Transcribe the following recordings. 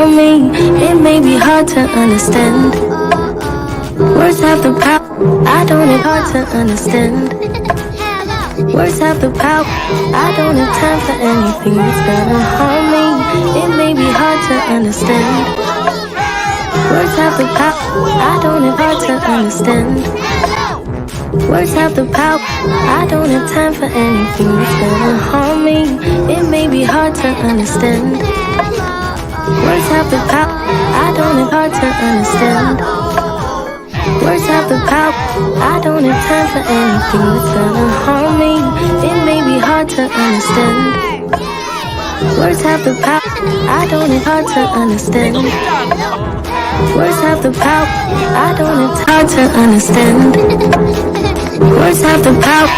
harm me. It may be hard to understand. Words have the power. I don't have hard to understand. Words have the power. I don't have time for anything that's gonna harm me. It may be hard to understand. Words have the power. I don't have hard to understand. Words have the power. I don't have time for anything that's gonna harm me. It may be hard to understand. Words have the power. I don't have hard to understand. Words have the power. I don't have time for anything that's gonna harm me. It may be hard to understand. Words have the power. I don't have hard to understand. Words have the power. I don't have time to understand. Words have the power.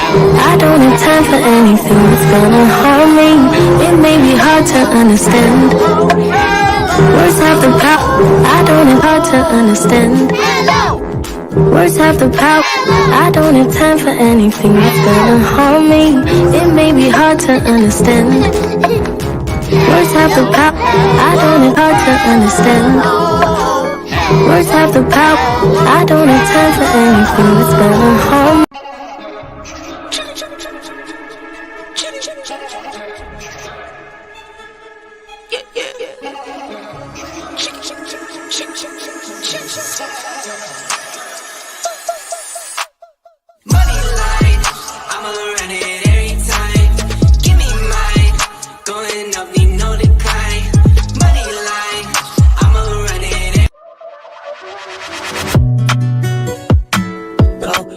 I don't have time for anything that's gonna harm me. It may be hard to understand. Words have the power. I don't have hard to understand. Words have the power. I don't have time for anything that's gonna harm me. It may be hard to understand. Words have the power. I don't have hard to understand. Words have the power. I don't have time for anything that's gonna harm me.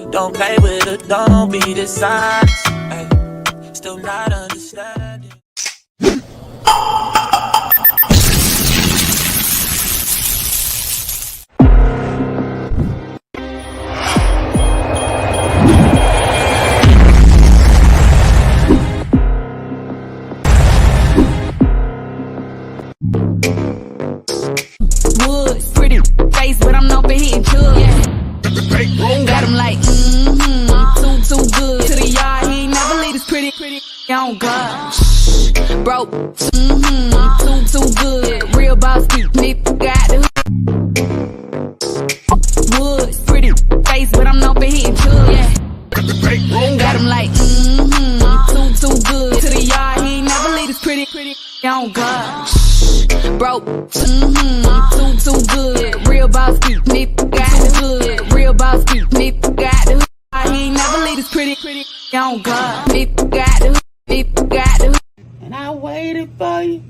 Don't play with it, don't be dishonest. Ay, still not understanding. Woods, pretty face, but I'm known for hitting chugs. Got him like, too good. To the yard, he ain't never leave his pretty, on God. Broke, too good. Real boss, nigga got the woods, pretty face, but I'm known for hitting chugs. Got him like, too good. To the yard, he ain't never leave his pretty, on God. Broke, too good. Real boss, nigga got the good. Real boss, nigga got the he ain't never leave his pretty, on God. Nigga got the And I waited for you,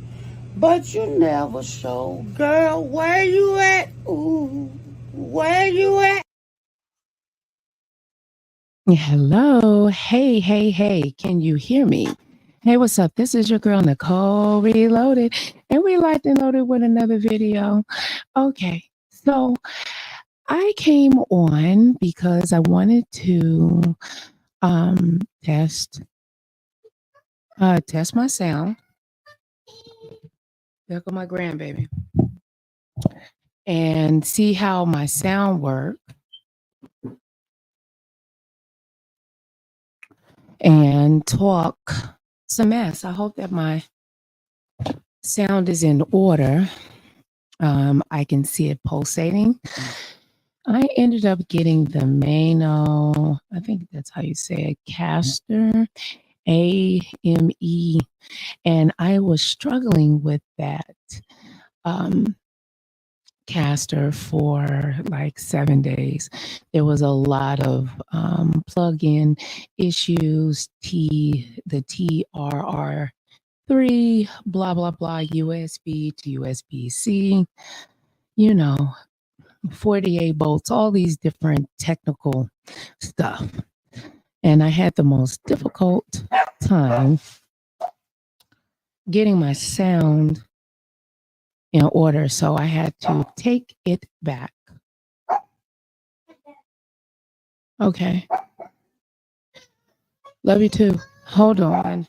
but you never showed. Girl, where you at? Ooh, where you at? Hello. Hey. Can you hear me? Hey, what's up? This is your girl, Nicole Reloaded, and we like to load it with another video. Okay, so I came on because I wanted to test my sound. There go my grandbaby. And see how my sound works. And talk some mess. I hope that my sound is in order. I can see it pulsating. I ended up getting the Mano, I think that's how you say it, Caster, AME, and I was struggling with that caster for like 7 days. There was a lot of plug-in issues, the TRR3, blah, blah, blah, USB to USB-C, 48 volts, all these different technical stuff. And I had the most difficult time getting my sound in order. So I had to take it back. Okay. Love you too. Hold on.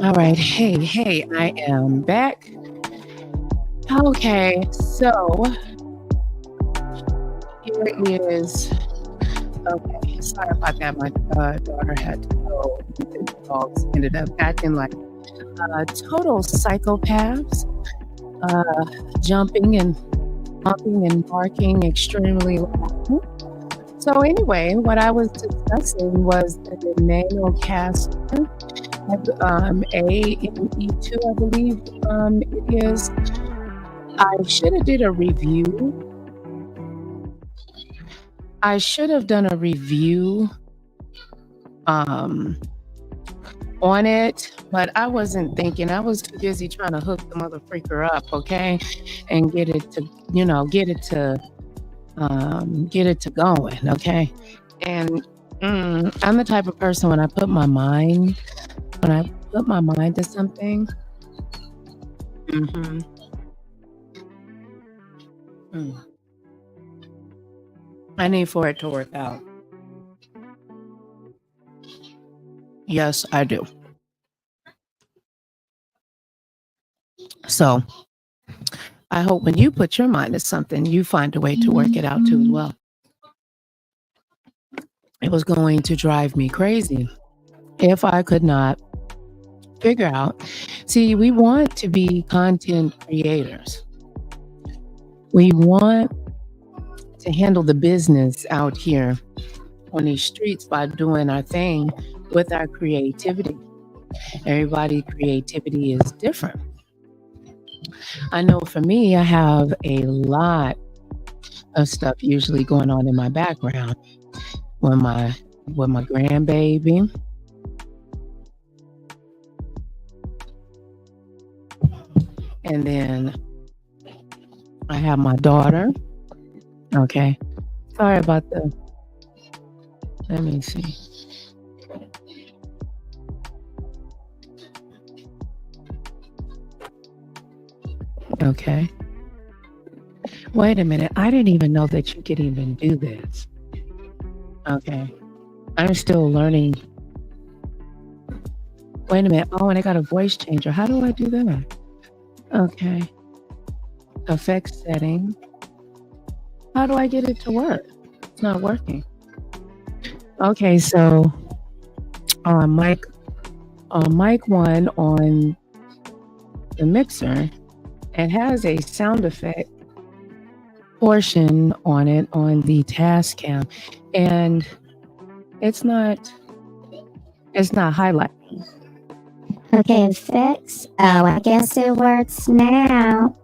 All right. Hey, I am back. Okay, so here is. Okay, sorry about that. My daughter had to go. The dogs ended up acting like total psychopaths, jumping and bumping and barking extremely loud. So anyway, what I was discussing was the Manocaster AME2, I believe it is. I should have did a review. I should have done a review on it, but I wasn't thinking. I was too busy trying to hook the mother freaker up, okay, and get it to going, okay. And I'm the type of person when I put my mind to something. I need for it to work out. Yes, I do. So I hope when you put your mind to something, you find a way to work it out too as well. It was going to drive me crazy if I could not figure out. See, we want to be content creators. We want to handle the business out here on these streets by doing our thing with our creativity. Everybody's creativity is different. I know for me, I have a lot of stuff usually going on in my background with my grandbaby. And then I have my daughter. Okay. Sorry about let me see. Okay. Wait a minute. I didn't even know that you could even do this. Okay. I'm still learning. Wait a minute. Oh, and I got a voice changer. How do I do that? Okay. Effects setting. How do I get it to work? It's not working. Okay, so mic 1 on the mixer, it has a sound effect portion on it on the Tascam, and it's not highlighting. Okay, effects. Oh, I guess it works now.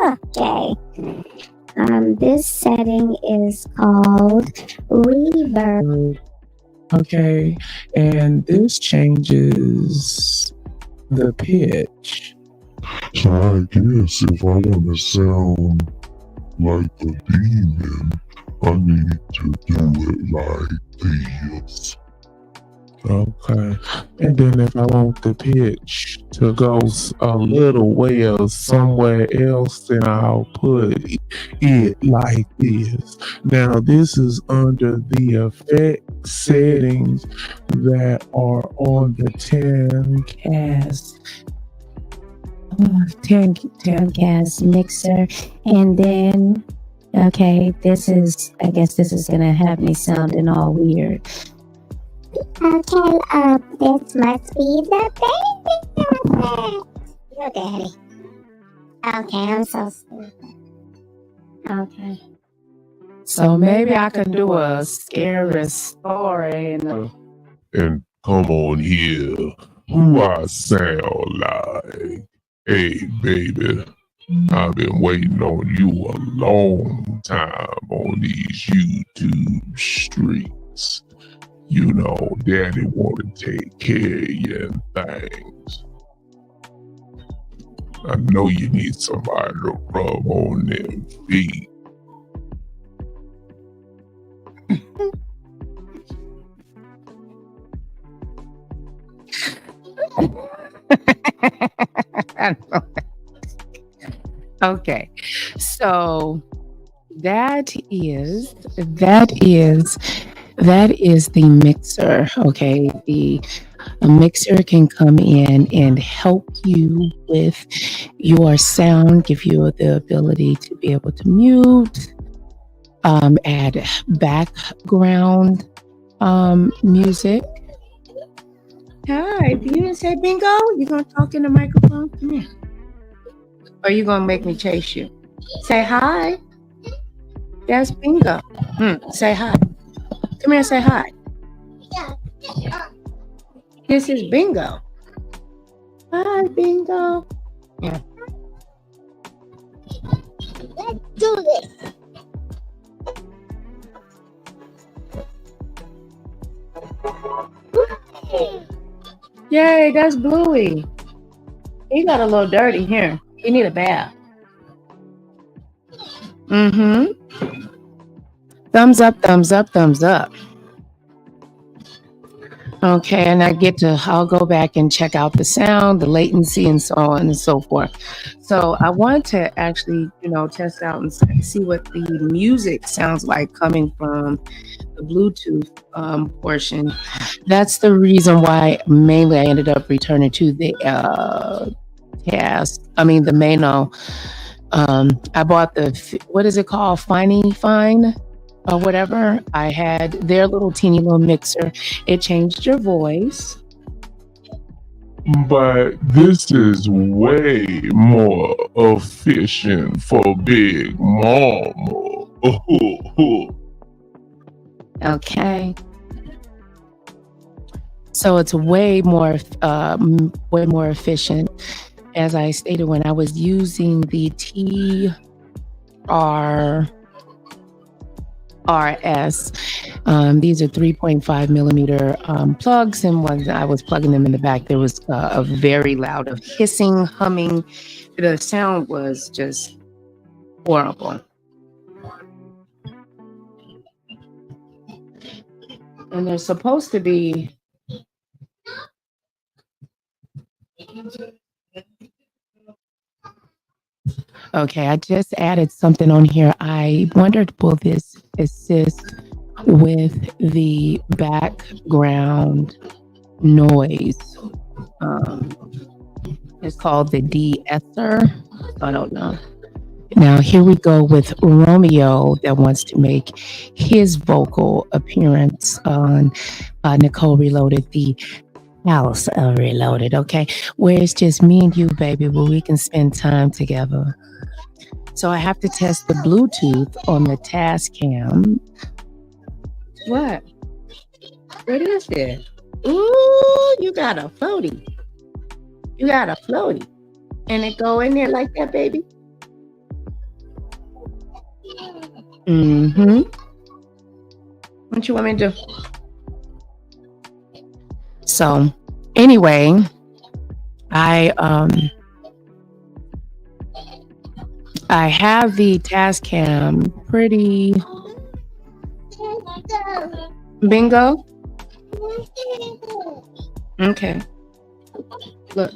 Okay. This setting is called reverb. Okay, and this changes the pitch. So I guess if I want to sound like a demon, I need to do it like this. Okay, and then if I want the pitch to go a little well somewhere else, then I'll put it like this. Now this is under the effect settings that are on the Tascam mixer, and then I guess this is gonna have me sounding all weird. Okay, this must be the baby. Your daddy. Okay, I'm so stupid. Okay. So maybe I can do a scary story. And come on here, who I sound like? Hey, baby, I've been waiting on you a long time on these YouTube streets. You know, Daddy want to take care of you and things. I know you need somebody to rub on them feet. Okay, so that is the mixer. Okay, A mixer can come in and help you with your sound, give you the ability to be able to mute, add background music. Hi, you didn't say bingo? You gonna talk in the microphone? Come here. Or you gonna make me chase you? Say hi. That's bingo. Say hi. Come here, say hi. This is bingo. Hi, bingo. Yeah. Let's do this. Yay, that's Bluey. He got a little dirty here. He need a bath. Thumbs up, thumbs up, thumbs up. Okay, and I'll go back and check out the sound, the latency, and so on and so forth. So I want to actually, test out and see what the music sounds like coming from the Bluetooth portion. That's the reason why mainly I ended up returning to the the Mano. I bought what is it called? Fine or whatever. I had their little teeny little mixer. It changed your voice. But this is way more efficient for Big Mama. Okay. So it's way more efficient. As I stated, when I was using the TRRS, these are 3.5 millimeter plugs, and when I was plugging them in the back, there was a very loud of hissing, humming. The sound was just horrible. And they're supposed to be okay. I just added something on here. I wondered, will this assist with the background noise? It's called the de-esser. I don't know. Now here we go with Romeo that wants to make his vocal appearance on Nicole Reloaded, the House Reloaded, okay? Where it's just me and you, baby, where we can spend time together. So I have to test the Bluetooth on the Tascam. What? What is it? Ooh, you got a floaty. You got a floaty. And it go in there like that, baby? What you want me to do? So anyway, I have the Tascam pretty bingo. Okay. Look,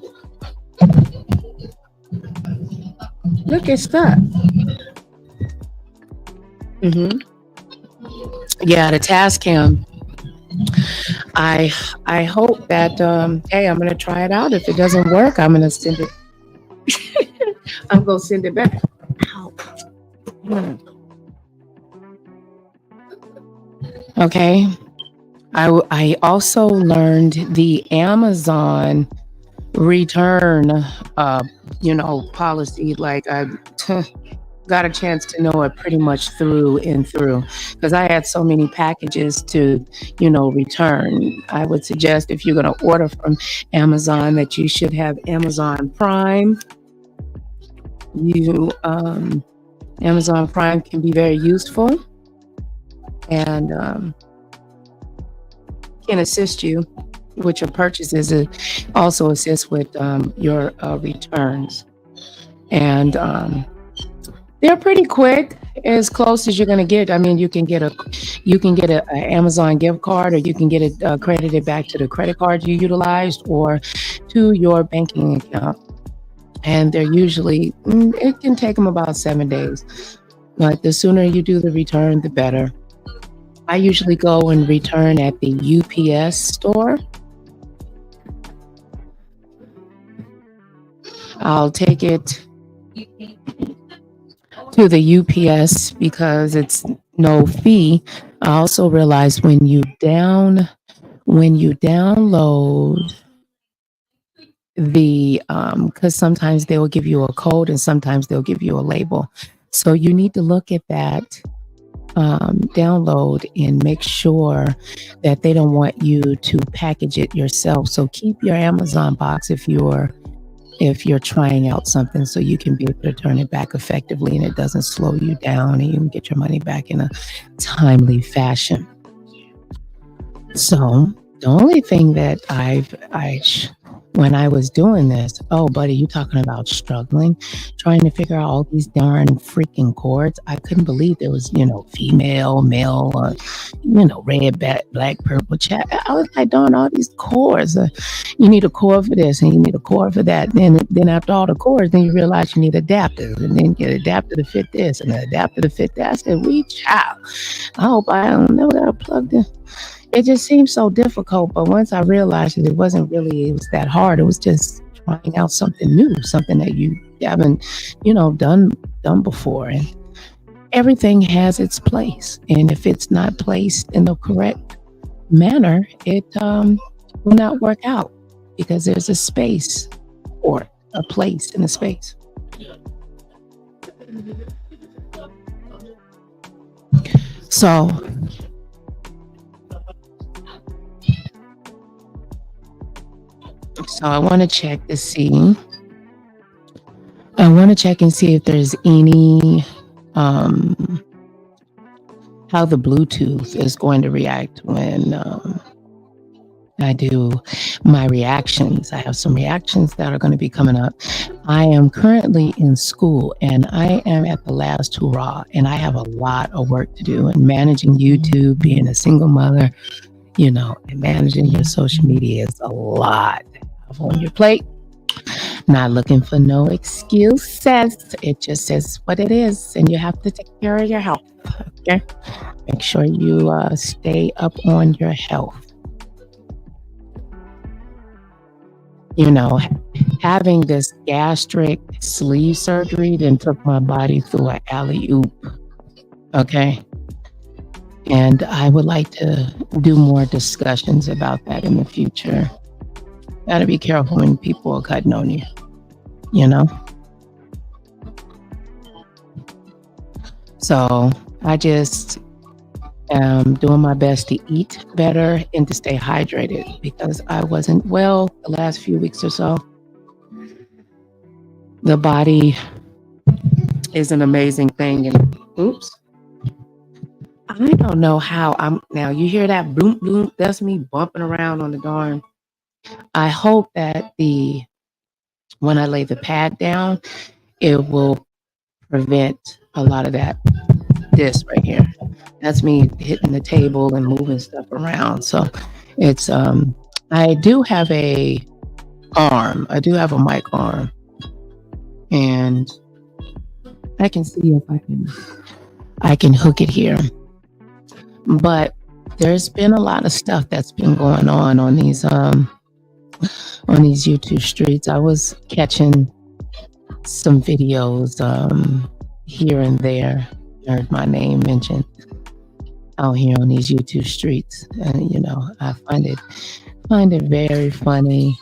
it's stuck. Yeah, the Tascam. I hope that hey, I'm gonna try it out. If it doesn't work, I'm gonna send it. I'm gonna send it back. Okay. I also learned the Amazon return policy. Like I got a chance to know it pretty much through and through, because I had so many packages to return. I would suggest, if you're going to order from Amazon, that you should have Amazon Prime. Amazon Prime can be very useful and can assist you with your purchases. It also assists with your returns, and they're pretty quick, as close as you're going to get. I mean, you can get a Amazon gift card, or you can get it credited back to the credit card you utilized or to your banking account. And they're usually, it can take them about 7 days. But the sooner you do the return, the better. I usually go and return at the UPS store. I'll take it to the UPS because it's no fee. I also realized when you download the because sometimes they will give you a code and sometimes they'll give you a label. So you need to look at that download and make sure that they don't want you to package it yourself. So keep your Amazon box if you're trying out something, so you can be able to turn it back effectively and it doesn't slow you down and you can get your money back in a timely fashion. So the only thing that when I was doing this, oh, buddy, you talking about struggling, trying to figure out all these darn freaking chords. I couldn't believe there was, female, male, red, black, purple, chat. I was like, darn, all these chords. You need a chord for this and you need a chord for that. Then after all the chords, then you realize you need adapters and then get an adapter to fit this and an adapter to fit that. I said, child. I hope I don't know that I plugged in. It just seemed so difficult, but once I realized that it was that hard. It was just trying out something new, something that you haven't, done before. And everything has its place. And if it's not placed in the correct manner, it will not work out because there's a space or a place in the space. So I want to check and see if there's any how the Bluetooth is going to react when I do my reactions. I have some reactions that are going to be coming up. I am currently in school and I am at the last hurrah and I have a lot of work to do, and managing YouTube, being a single mother, and managing your social media is a lot on your plate. Not looking for no excuses. It just is what it is, and you have to take care of your health. Okay, make sure you stay up on your health. Having this gastric sleeve surgery then took my body through an alley-oop. Okay, and I would like to do more discussions about that in the future. Gotta be careful when people are cutting on you, So I just am doing my best to eat better and to stay hydrated because I wasn't well the last few weeks or so. The body is an amazing thing. And oops. I don't know how now you hear that bloom bloom, that's me bumping around on the darn. I hope that when I lay the pad down, it will prevent a lot of that. This right here, that's me hitting the table and moving stuff around. So it's I do have a mic arm, and I can see if I can hook it here. But there's been a lot of stuff that's been going on these YouTube streets. I was catching some videos here and there. Heard my name mentioned out here on these YouTube streets, and I find it very funny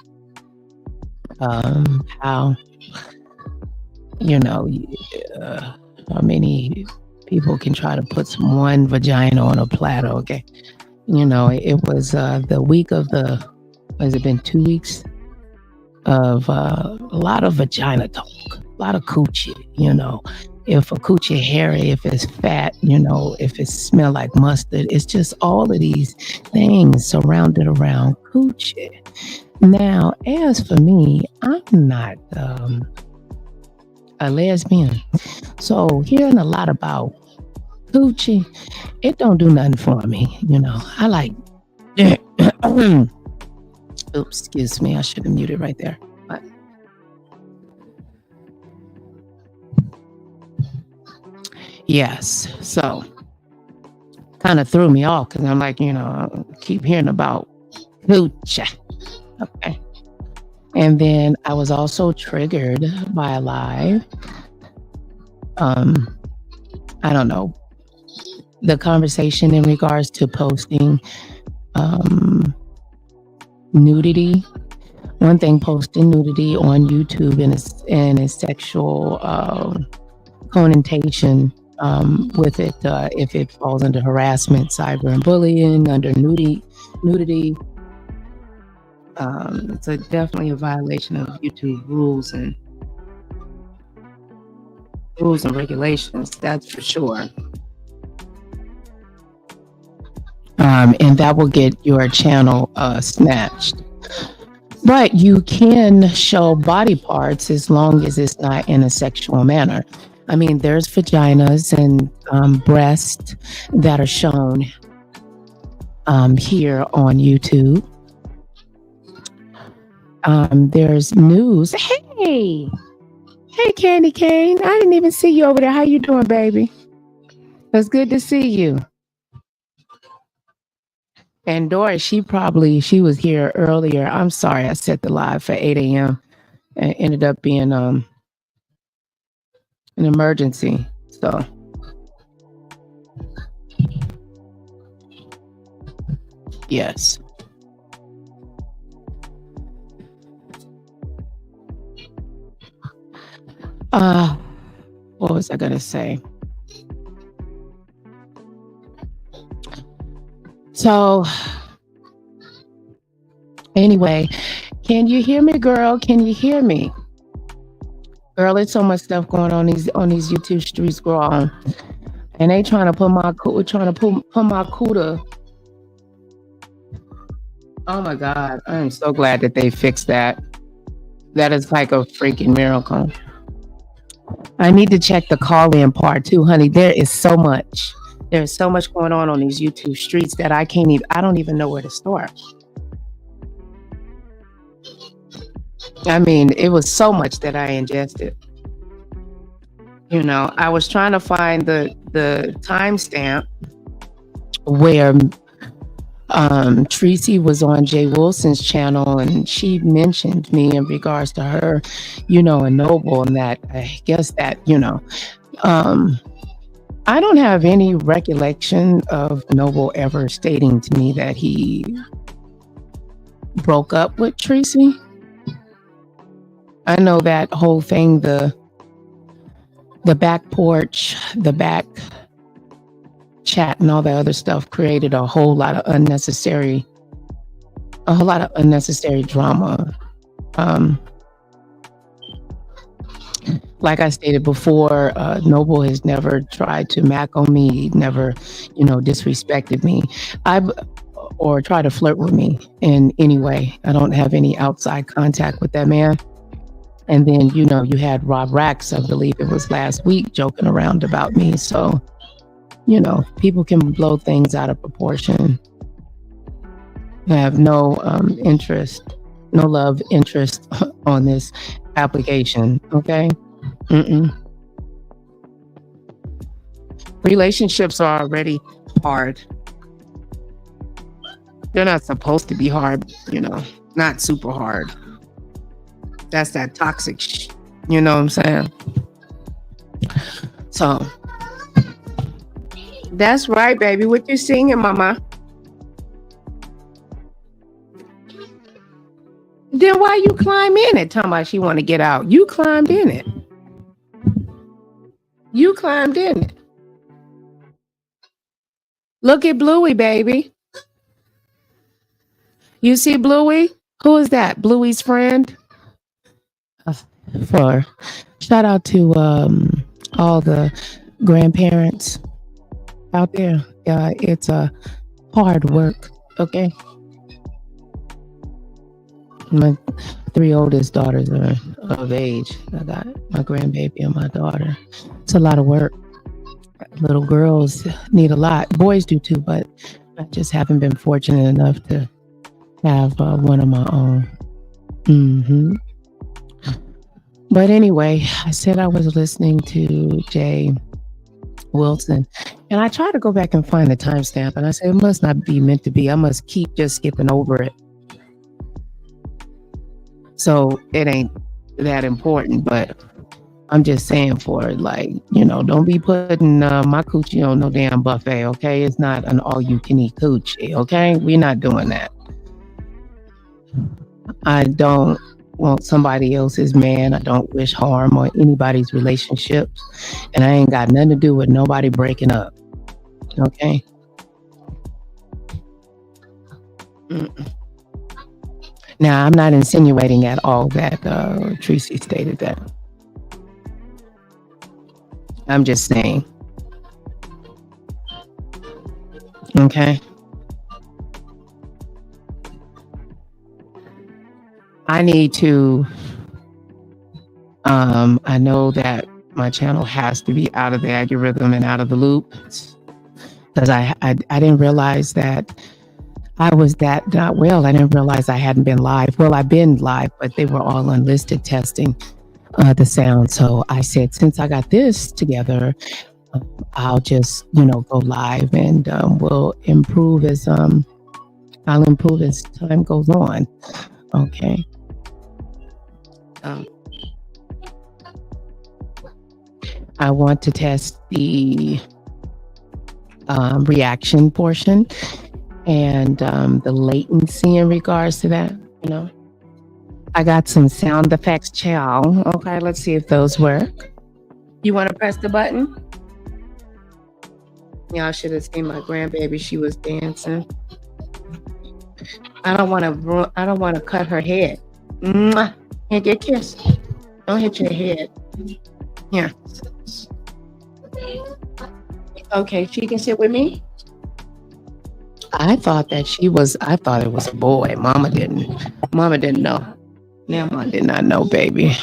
how how many people can try to put one vagina on a platter. Okay, it was the week of has it been 2 weeks of a lot of vagina talk, a lot of coochie. If a coochie hairy, if it's fat, if it smell like mustard, it's just all of these things surrounded around coochie. Now, as for me, I'm not a lesbian, so hearing a lot about coochie, it don't do nothing for me. I like. Oops, excuse me. I should have muted right there. But yes, so kind of threw me off because I'm like, I keep hearing about coochie. Okay. And then I was also triggered by a live. I don't know, the conversation in regards to posting nudity. One thing, posting nudity on YouTube and a sexual connotation with it, if it falls under harassment, cyber and bullying, under nudity, it's definitely a violation of YouTube rules and regulations. That's for sure. And that will get your channel snatched. But you can show body parts as long as it's not in a sexual manner. I mean, there's vaginas and breasts that are shown here on YouTube. There's news. Hey, Candy Cane. I didn't even see you over there. How you doing, baby? It's good to see you. And Doris, she was here earlier. I'm sorry, I set the live for 8 a.m. and ended up being an emergency. So yes. What was I gonna say? So anyway, can you hear me, girl? Can you hear me? Girl, there's so much stuff going on these YouTube streets, girl. And they trying to put my cooter. Oh my God. I am so glad that they fixed that. That is like a freaking miracle. I need to check the call-in part too, honey. There is so much. There's so much going on these YouTube streets that I don't even know where to start. I mean, it was so much that I ingested. You know, I was trying to find the timestamp where Tracy was on Jay Wilson's channel, and she mentioned me in regards to her, you know, and Noble, and that I guess that, you know, I don't have any recollection of Noble ever stating to me that he broke up with Tracy. I know that whole thing, the back porch, the back chat and all that other stuff created a whole lot of unnecessary drama. Like I stated before, Noble has never tried to mac on me, never, you know, disrespected me, or try to flirt with me in any way. I don't have any outside contact with that man. And then, you know, you had Rob Rax, I believe it was last week, joking around about me. So, you know, people can blow things out of proportion. I have no love interest on this application. Okay. Relationships are already hard. They're not supposed to be hard, you know, not super hard. That's that toxic you know what I'm saying? So that's right, baby. What you singing, mama? Then why you climb in it? Talking about she want to get out. You climbed in it. You climbed in it. Look at Bluey, baby. You see Bluey? Who is that? Bluey's friend? Shout out to all the grandparents out there. It's hard work, okay? My 3 oldest daughters are of age. I got my grandbaby and my daughter. It's a lot of work. Little girls need a lot. Boys do too, but I just haven't been fortunate enough to have one of my own. But anyway, I said I was listening to Jay Wilson, and I tried to go back and find the timestamp, and I said it must not be meant to be. I must keep just skipping over it. So it ain't that important, but I'm just saying for like, you know, don't be putting my coochie on no damn buffet, okay? It's not an all-you-can-eat coochie, okay? We're not doing that. I don't want somebody else's man. I don't wish harm on anybody's relationships. And I ain't got nothing to do with nobody breaking up, okay? Mm-mm. Now, I'm not insinuating at all that Tracy stated that. I'm just saying. Okay. I need to, I know that my channel has to be out of the algorithm and out of the loop because I didn't realize that I was that not well. I didn't realize I hadn't been live. Well, I've been live, but they were all unlisted testing the sound. So I said, since I got this together, I'll just, you know, go live and we'll improve as I'll improve as time goes on. Okay. I want to test the reaction portion and the latency in regards to that, you know. I got some sound effects, chow. Okay, let's see if those work. You want to press the button? Y'all should have seen my grandbaby. She was dancing. I don't want to cut her head. Mwah. Here, get kissed. Don't hit your head. Here. Okay, she can sit with me. I thought it was a boy. Mama didn't know. Mama did not know, baby.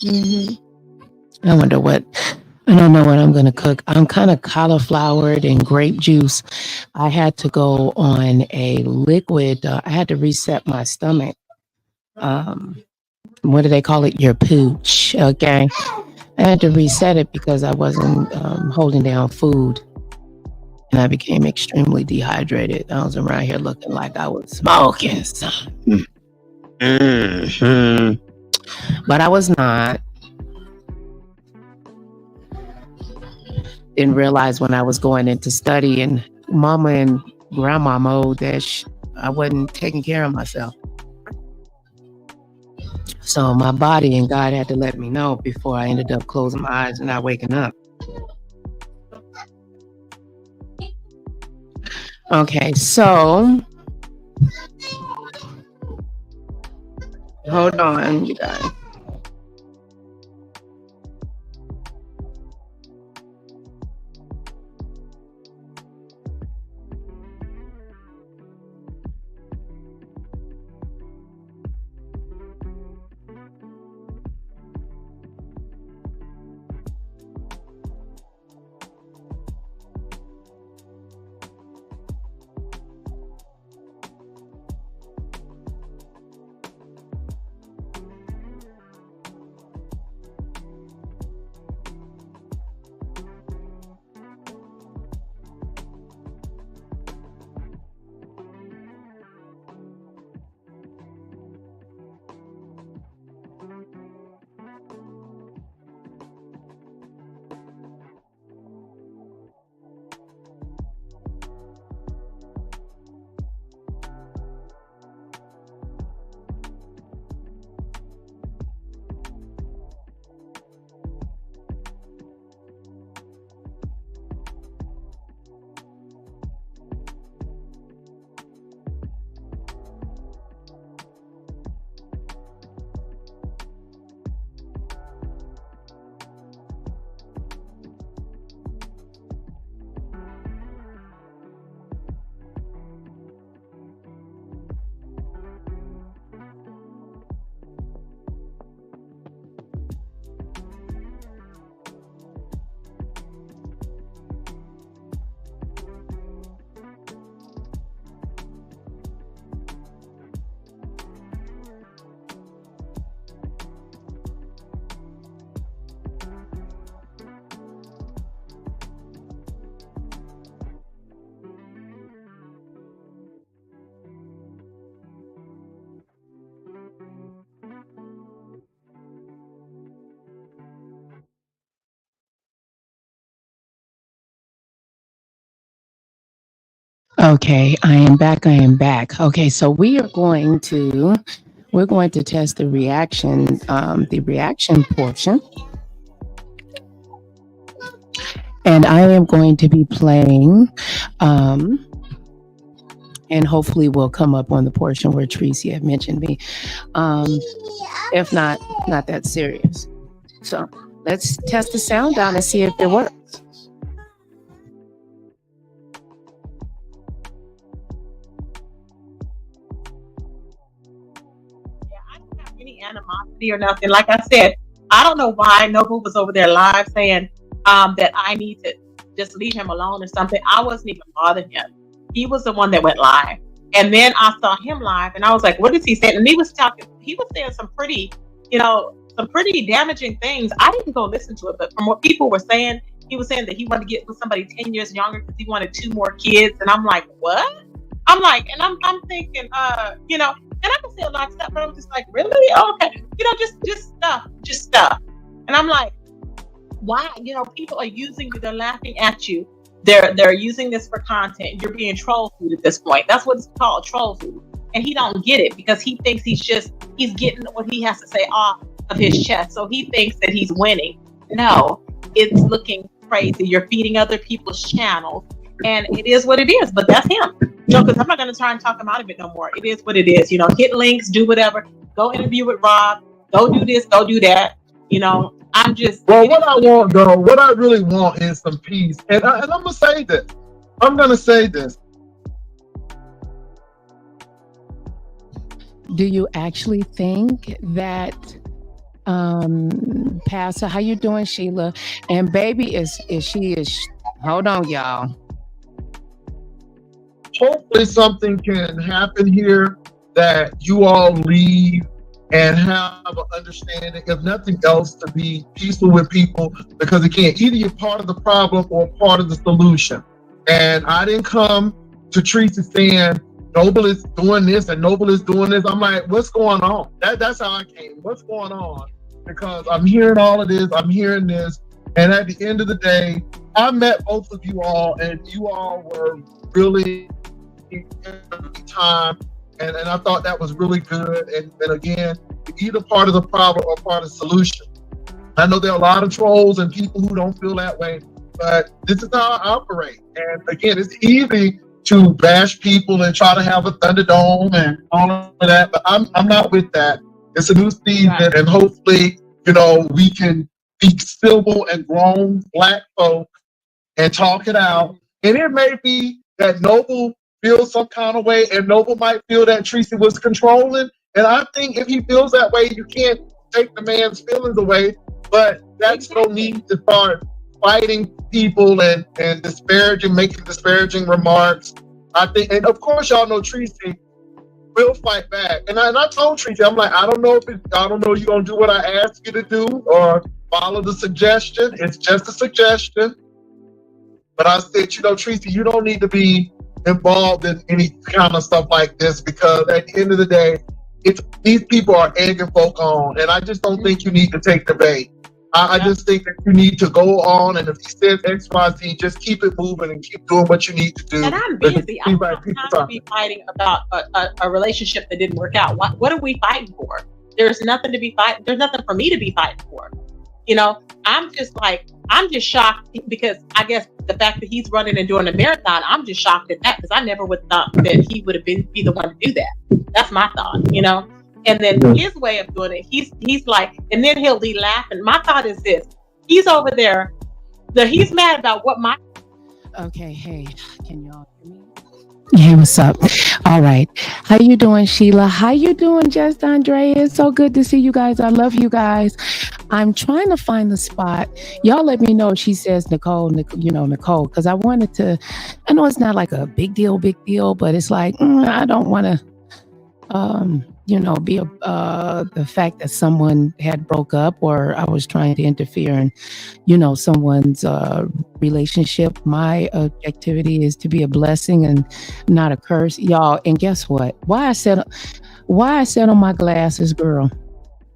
I don't know what I'm going to cook. I'm kind of cauliflowered in grape juice. I had to go on a liquid. I had to reset my stomach. What do they call it? Your pooch. Okay. I had to reset it because I wasn't holding down food. And I became extremely dehydrated. I was around here looking like I was smoking something. But I was not. Didn't realize when I was going into study and mama and grandma mode that I wasn't taking care of myself. So my body and God had to let me know before I ended up closing my eyes and not waking up. Okay, so hold on, you guys. Okay, I am back. I am back. Okay, so we're going to test the reaction portion, and I am going to be playing, and hopefully we'll come up on the portion where Tracy had mentioned me. If not that serious. So let's test the sound down and see if it works. I don't have any animosity or nothing. Like I said, I don't know why Noble was over there live saying that I need to just leave him alone or something. I wasn't even bothering him. He was the one that went live. And then I saw him live and I was like, what is he saying? And he was saying some pretty damaging things. I didn't go listen to it, but from what people were saying, he was saying that he wanted to get with somebody 10 years younger because he wanted 2 more kids. And I'm like, what? I'm like, and I'm thinking, and I can say a lot of stuff, but I'm just like, really? Okay. Just stuff. And I'm like, why? People are using you, they're laughing at you. They're using this for content. You're being troll food at this point. That's what it's called, troll food. And he don't get it because he thinks he's getting what he has to say off of his chest. So he thinks that he's winning. No, it's looking crazy. You're feeding other people's channels. And it is what it is, but that's him. Because I'm not going to try and talk him out of it no more. It is what it is. Hit links, do whatever. Go interview with Rob. Go do this, go do that. I'm just. Well, what I want, though, what I really want is some peace. And I'm going to say this. I'm going to say this. Do you actually think that Pastor, how you doing, Sheila? And baby is hold on, y'all. Hopefully something can happen here that you all leave and have an understanding, if nothing else, to be peaceful with people, because again, either you're part of the problem or part of the solution. And I didn't come to Tracy saying Noble is doing this and Noble is doing this. I'm like, what's going on? That's how I came. What's going on? Because I'm hearing all of this, I'm hearing this, and at the end of the day, I met both of you all, and you all were really time, and I thought that was really good. And again, either part of the problem or part of the solution. I know there are a lot of trolls and people who don't feel that way, but this is how I operate. And again, it's easy to bash people and try to have a Thunderdome and all of that, but I'm not with that. It's a new season, right. And hopefully, we can be civil and grown Black folk and talk it out. And it may be that Noble feels some kind of way, and Noble might feel that Tracy was controlling. And I think if he feels that way, you can't take the man's feelings away. But that's no need to start fighting people and making disparaging remarks. I think, and of course, y'all know Tracy will fight back. And I told Tracy, I'm like, I don't know you're gonna do what I asked you to do or follow the suggestion. It's just a suggestion. But I said, Tracy, you don't need to be involved in any kind of stuff like this, because at the end of the day, these people are egging folk on, and I just don't think you need to take the bait. I just think that you need to go on, and if he says X, Y, Z, just keep it moving and keep doing what you need to do. And I'm busy. I'm not time to be fighting about a relationship that didn't work out. What are we fighting for? There's nothing to be fighting. There's nothing for me to be fighting for. I'm just shocked because I guess the fact that he's running and doing a marathon, I'm just shocked at that, because I never would have thought that he would have be the one to do that. That's my thought, And then his way of doing it, he's like, and then he'll be laughing. My thought is this: he's over there, he's mad about what my. Okay, hey, can y'all hear me? Hey, what's up? All right. How you doing, Sheila? How you doing, Just Andre? It's so good to see you guys. I love you guys. I'm trying to find the spot. Y'all let me know if she says Nicole, because I wanted to, I know it's not like a big deal, but it's like, I don't want to, be the fact that someone had broke up or I was trying to interfere in, someone's relationship. My objectivity is to be a blessing and not a curse, y'all. And guess what? Why I said on my glasses, girl.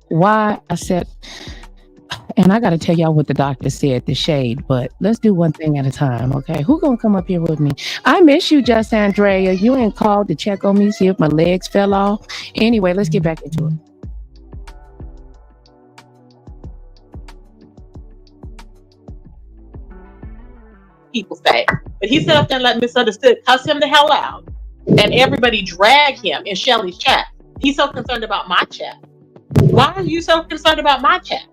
Why I said, And I got to tell y'all what the doctor said, the shade, but let's do one thing at a time, okay? Who gonna come up here with me? I miss you, Just Andrea. You ain't called to check on me, see if my legs fell off. Anyway, let's get back into it. People say, but he sat up there and let Misunderstood cuss him the hell out, and everybody drag him in Shelly's chat. He's so concerned about my chat. Why are you so concerned about my chat?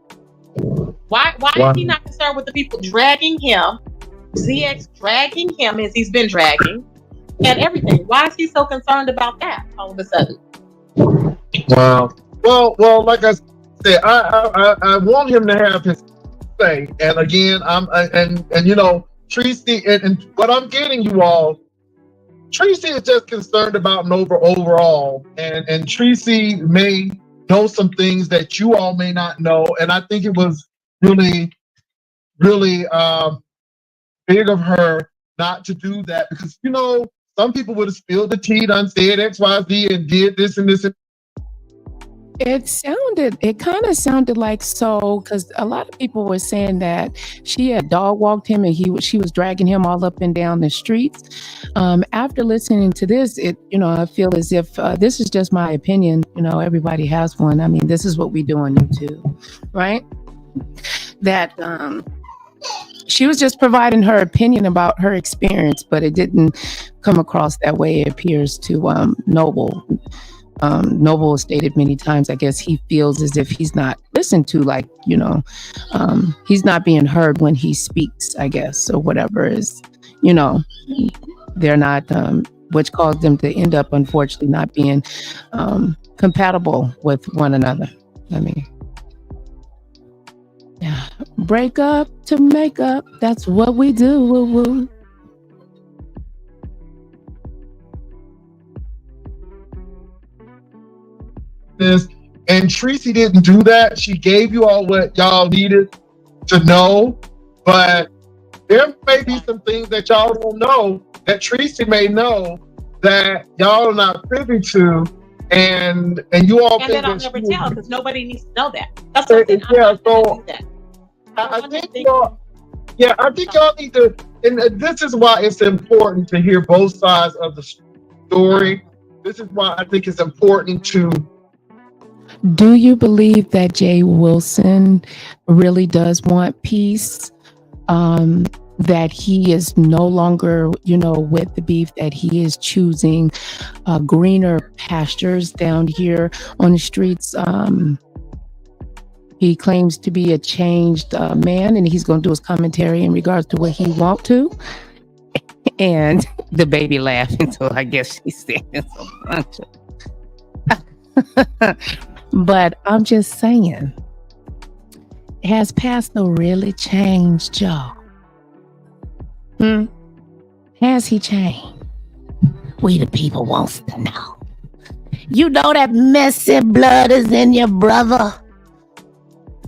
Why is he not concerned with the people dragging him, ZX dragging him as he's been dragging, and everything? Why is he so concerned about that all of a sudden? Wow. Well, like I said, I want him to have his say. And again, and you know, Tracy, and what I'm getting you all, Tracy is just concerned about Nova overall, and Tracy may know some things that you all may not know, and I think it was really, really big of her not to do that, because you know some people would have spilled the tea, done said X, Y, Z, and did this and this. It kind of sounded like so, because a lot of people were saying that she had dog walked him and she was dragging him all up and down the streets. After listening to this, I feel as if this is just my opinion. You know, everybody has one. I mean, this is what we do on YouTube, right? That she was just providing her opinion about her experience, but it didn't come across that way. It appears to Noble. Noble has stated many times, I guess he feels as if he's not listened to, like, he's not being heard when he speaks, I guess, or whatever is, they're not, which caused them to end up, unfortunately, not being compatible with one another. I mean, yeah, break up to make up. That's what we do. Woo-woo. And Tracy didn't do that. She gave you all what y'all needed to know, but there may be some things that y'all don't know that Tracy may know that y'all are not privy to, and you all and think that I'll that never she tell, because nobody needs to know that. That's something I think y'all need to, and this is why it's important to hear both sides of the story. This is why I think it's important to. Do you believe that Jay Wilson really does want peace? That he is no longer, with the beef, that he is choosing greener pastures down here on the streets? He claims to be a changed man, and he's going to do his commentary in regards to what he wants to. And the baby laughing, so I guess she's saying so much. But I'm just saying, has Pastor really changed, y'all? Has he changed? We the people wants to know. You know that messy blood is in your brother.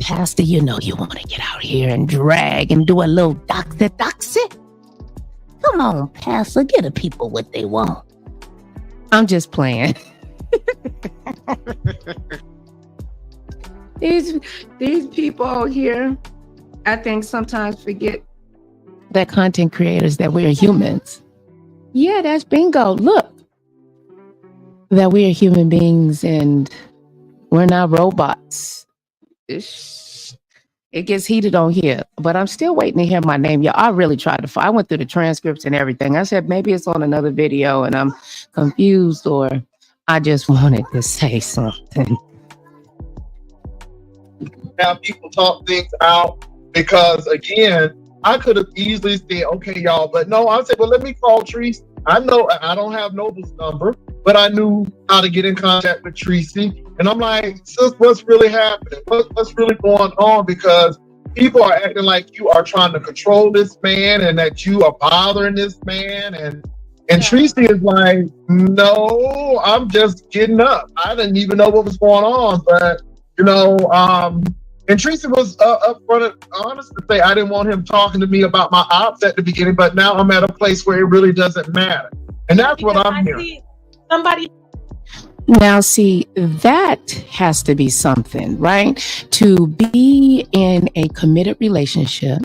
Pastor, you know you want to get out here and drag and do a little doxy. Come on, Pastor, get the people what they want. I'm just playing. These people here, I think sometimes forget that content creators, that we are humans. Yeah, that's bingo. Look, that we are human beings and we're not robots. It gets heated on here, but I'm still waiting to hear my name. Yeah, I really tried to. I went through the transcripts and everything. I said maybe it's on another video and I'm confused, or I just wanted to say something. Have people talk things out, because again, I could have easily said, okay, y'all, but no, I said, well, let me call Tracy. I know I don't have Noble's number, but I knew how to get in contact with Tracy. And I'm like, sis, what's really happening? What's really going on? Because people are acting like you are trying to control this man and that you are bothering this man. And Tracy is like, no, I'm just getting up. I didn't even know what was going on. But, and Tracy was upfront and honest to say, I didn't want him talking to me about my ops at the beginning, but now I'm at a place where it really doesn't matter. And that's what I'm hearing. Somebody. Now, see, that has to be something, right? To be in a committed relationship,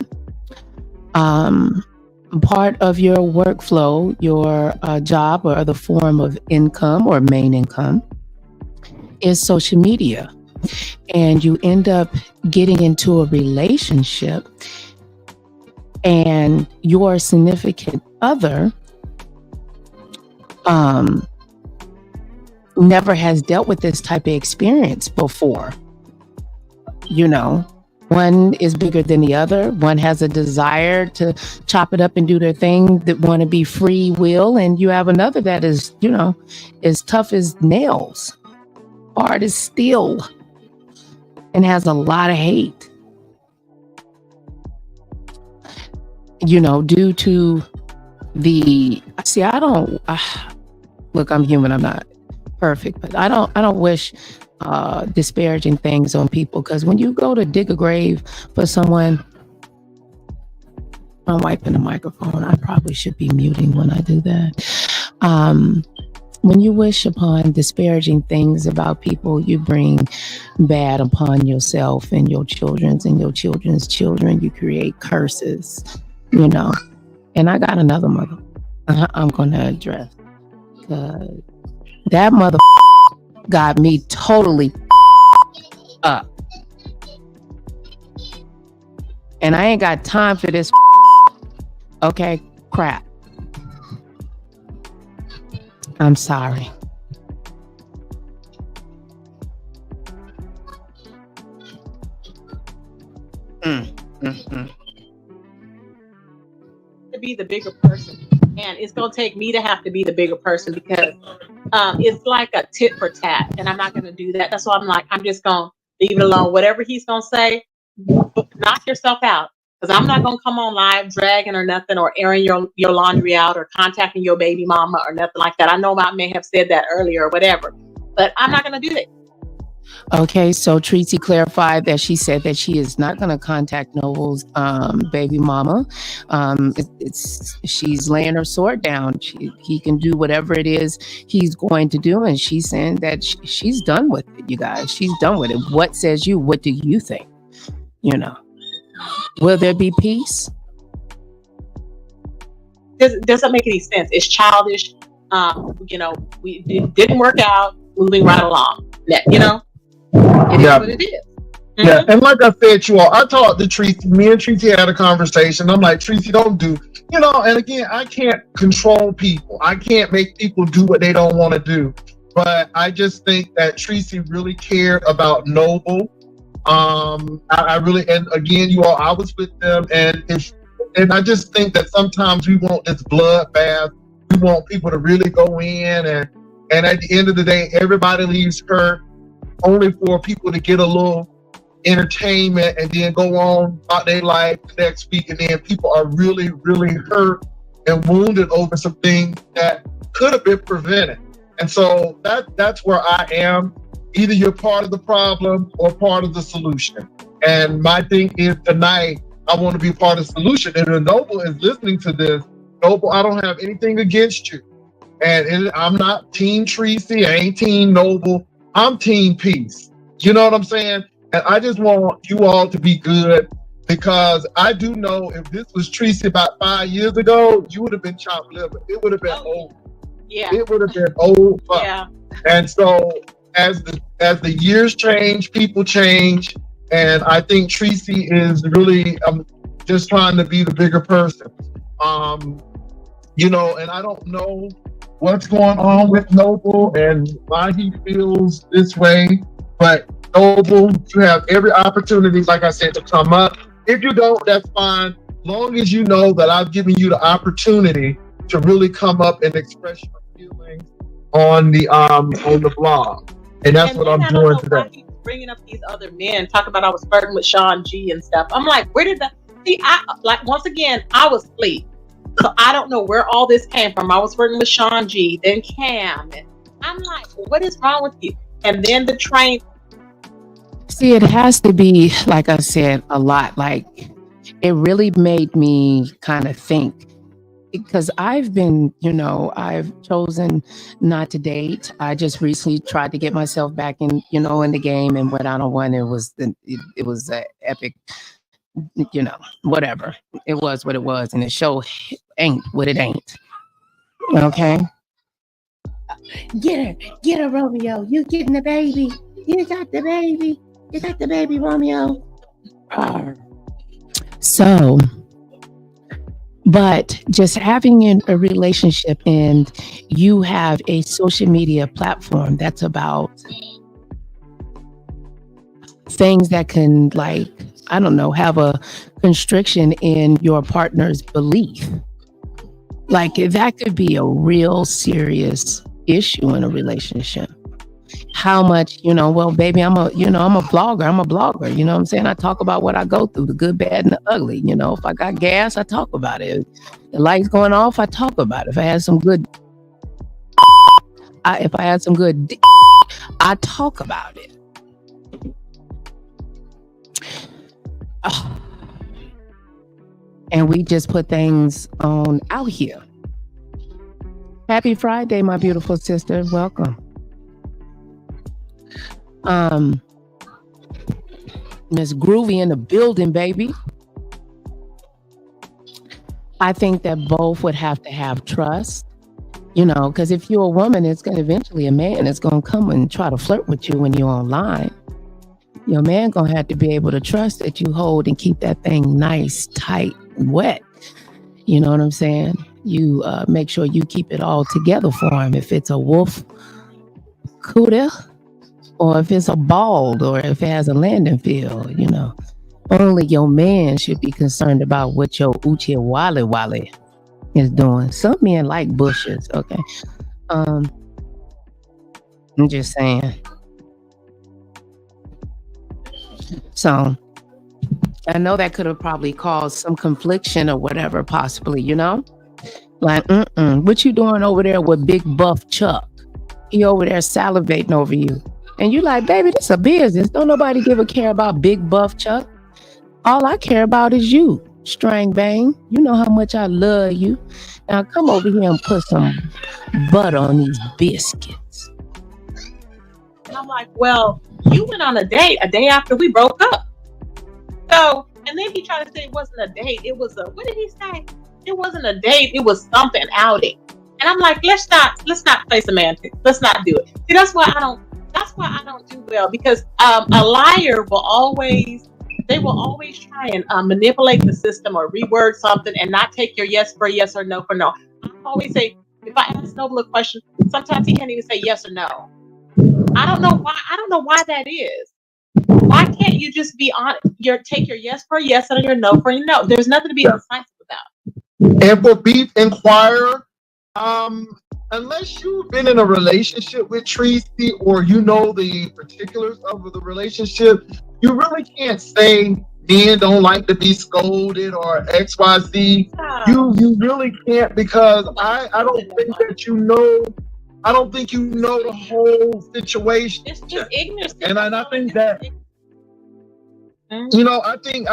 part of your workflow, your job or other form of income or main income is social media. And you end up getting into a relationship and your significant other never has dealt with this type of experience before. You know, one is bigger than the other. One has a desire to chop it up and do their thing, that want to be free will. And you have another that is, you know, as tough as nails, hard as steel, and has a lot of hate. You know, due to look, I'm human, I'm not perfect, but I don't wish disparaging things on people, because when you go to dig a grave for someone, I'm wiping the microphone. I probably should be muting when I do that. When you wish upon disparaging things about people, you bring bad upon yourself and your children's children. You create curses, you know. And I got another mother I'm going to address. That mother got me totally up. And I ain't got time for this okay crap. I'm sorry. To be the bigger person, and it's gonna take me to have to be the bigger person, because it's like a tit for tat, and I'm not gonna do that. That's why I'm like, I'm just gonna leave it alone. Whatever he's gonna say, knock yourself out, because I'm not gonna come on live dragging or nothing, or airing your laundry out, or contacting your baby mama or nothing like that. I know I may have said that earlier or whatever, but I'm not gonna do that. Okay, so Tracy clarified that she said that she is not going to contact Noble's baby mama. She's laying her sword down. He can do whatever it is he's going to do, and she's saying that she's done with it, you guys. She's done with it. What says you? What do you think? You know, will there be peace? It doesn't make any sense. It's childish. You know, it didn't work out. Moving right along. You know. It is what it is. Mm-hmm. Yeah, and like I said, you all, I talked to Tracy. Me and Tracy had a conversation. I'm like, Tracy, don't do, you know. And again, I can't control people. I can't make people do what they don't want to do. But I just think that Tracy really cared about Noble. I really, and again, you all, I was with them, and I just think that sometimes we want this bloodbath. We want people to really go in, and at the end of the day, everybody leaves hurt, only for people to get a little entertainment and then go on about their life the next week, and then people are really, really hurt and wounded over some things that could have been prevented. And so that's where I am. Either you're part of the problem or part of the solution. And my thing is, tonight, I want to be part of the solution. And if Noble is listening to this, Noble, I don't have anything against you. And I'm not Team Tracy, I ain't Team Noble. I'm Team Peace. You know what I'm saying? And I just want you all to be good, because I do know if this was Tracy about 5 years ago, you would have been chopped liver. It would have been old. Yeah. It would have been old. Yeah. And so as the years change, people change. And I think Tracy is really just trying to be the bigger person. You know, and I don't know what's going on with Noble and why he feels this way, but Noble, you have every opportunity, like I said, to come up. If you don't, that's fine. Long as you know that I've given you the opportunity to really come up and express your feelings on the blog, and that's what I'm doing today. I keep bringing up these other men, talking about I was flirting with Sean G and stuff. I'm like, where did that? See, once again, I was asleep. So I don't know where all this came from. I was working with Sean G, then Cam, and I'm like, what is wrong with you? And then the train. See, it has to be, like I said, a lot. Like, it really made me kind of think, because I've been, I've chosen not to date. I just recently tried to get myself back in, in the game, and what I don't want, it was an epic, whatever. It was what it was, and the show ain't what it ain't. Okay. Get her, Romeo. You getting the baby. You got the baby. You got the baby, Romeo. So, but just having a relationship and you have a social media platform that's about things that can, like, I don't know, have a constriction in your partner's belief. Like, that could be a real serious issue in a relationship. How much, well, baby, I'm a blogger, you know what I'm saying? I talk about what I go through, the good, bad, and the ugly. If I got gas, I talk about it. If the lights going off, I talk about it. If I had some good, I talk about it. And we just put things on out here. Happy Friday, my beautiful sister. Welcome. Miss Groovy in the building, baby. I think that both would have to have trust, because if you're a woman, it's going to eventually, a man is going to come and try to flirt with you when you're online. Your man going to have to be able to trust that you hold and keep that thing nice, tight, wet. You know what I'm saying? You make sure you keep it all together for him. If it's a wolf cooter, or if it's a bald, or if it has a landing field, only your man should be concerned about what your Uchi Wally is doing. Some men like bushes, okay? I'm just saying. So I know that could have probably caused some confliction or whatever, possibly, like, what you doing over there with Big Buff Chuck? He over there salivating over you. And you like, baby, this is a business. Don't nobody give a care about Big Buff Chuck. All I care about is you, Strang Bang. You know how much I love you. Now come over here and put some butter on these biscuits. And I'm like, well, you went on a day after we broke up. So, and then he tried to say it wasn't a date. It was what did he say? It wasn't a date. It was something outing. And I'm like, let's not play semantics. Let's not do it. See, that's why I don't do well, because a liar will always try and manipulate the system or reword something and not take your yes for yes or no for no. I always say, if I ask Noble a question, sometimes he can't even say yes or no. I don't know why that is. Why can't you just be on take your yes for yes and your no for your no? There's nothing to be decisive about. And for Beef Inquirer, unless you've been in a relationship with Tracy or you know the particulars of the relationship, you really can't say men don't like to be scolded or XYZ. You really can't, because I don't think that I don't think you know the whole situation. It's just ignorance. And I think that I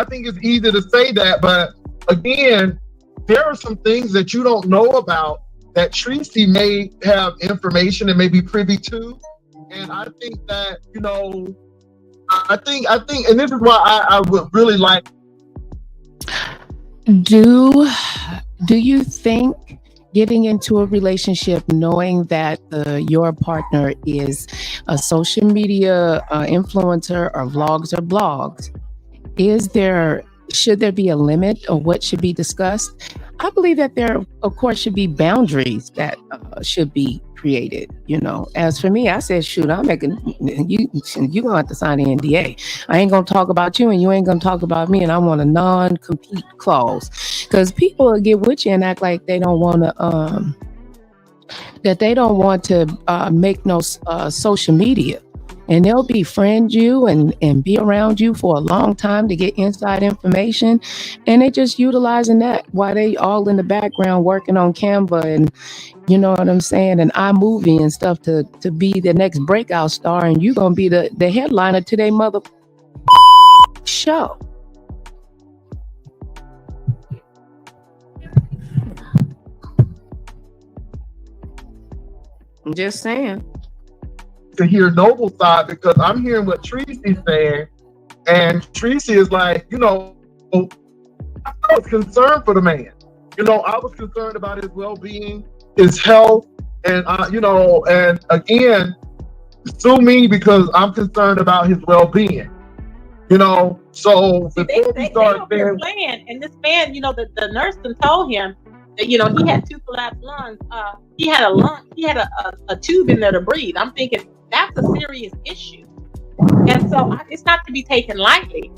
think it's easy to say that, but again, there are some things that you don't know about that Tracy may have information and may be privy to. And I think that, I think, and this is why I would really like. Do you think getting into a relationship knowing that your partner is a social media influencer or vlogs or blogs, should there be a limit of what should be discussed? I believe that there, of course, should be boundaries that should be created. As for me, I said, shoot, I'm making you gonna have to sign an NDA. I ain't gonna talk about you, and you ain't gonna talk about me, and I want a non-compete clause, because people will get with you and act like they don't want to make no social media. And they'll befriend you and be around you for a long time to get inside information. And they just utilizing that while they all in the background working on Canva and, you know what I'm saying, and iMovie and stuff to be the next breakout star. And you're going to be the headliner to their mother show. I'm just saying. To hear Noble's side, because I'm hearing what Tracy's saying, and Tracy is like, you know, I was concerned for the man. You know, I was concerned about his well-being, his health, and you know, and again, sue me because I'm concerned about his well-being. You know, so before we start playing, and this man, you know, the nurse told him that, you know, he had 2 collapsed lungs. He had a tube in there to breathe. I'm thinking that's a serious issue, and so it's not to be taken lightly.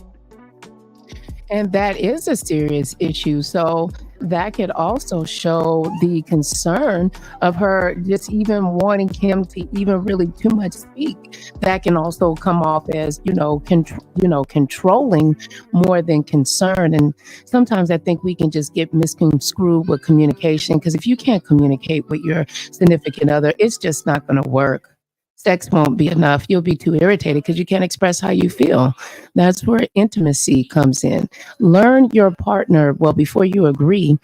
And that is a serious issue. So that could also show the concern of her just even wanting him to even really too much speak. That can also come off as, controlling more than concern. And sometimes I think we can just get misconstrued with communication, because if you can't communicate with your significant other, it's just not going to work. Sex won't be enough. You'll be too irritated because you can't express how you feel. That's where intimacy comes in. Learn your partner. Well, before you agree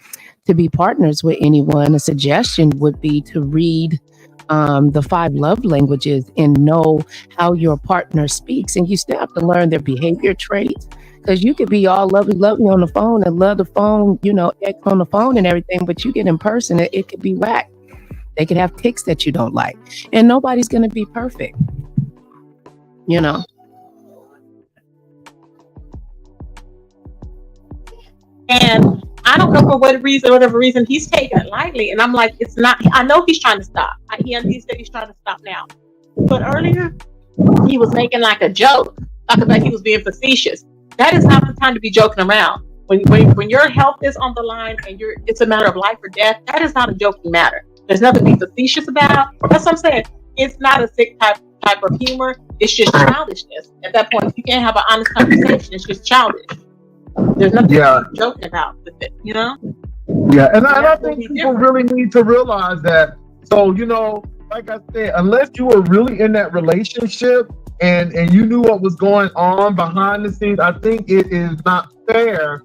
to be partners with anyone, a suggestion would be to read the 5 love languages and know how your partner speaks. And you still have to learn their behavior traits, because you could be all lovey on the phone and love the phone, X on the phone and everything, but you get in person, it could be whack. They could have tics that you don't like, and nobody's going to be perfect, And I don't know for whatever reason he's taking it lightly. And I'm like, it's not, I know he's trying to stop. He said he's trying to stop now. But earlier, he was making like a joke, talking about he was being facetious. That is not the time to be joking around. When your health is on the line and it's a matter of life or death, that is not a joking matter. There's nothing to be facetious about. That's what I'm saying. It's not a sick type of humor. It's just childishness. At that point, if you can't have an honest conversation, it's just childish. There's nothing to be joking about with it, Yeah, and I think people really need to realize that. So, like I said, unless you were really in that relationship and you knew what was going on behind the scenes, I think it is not fair.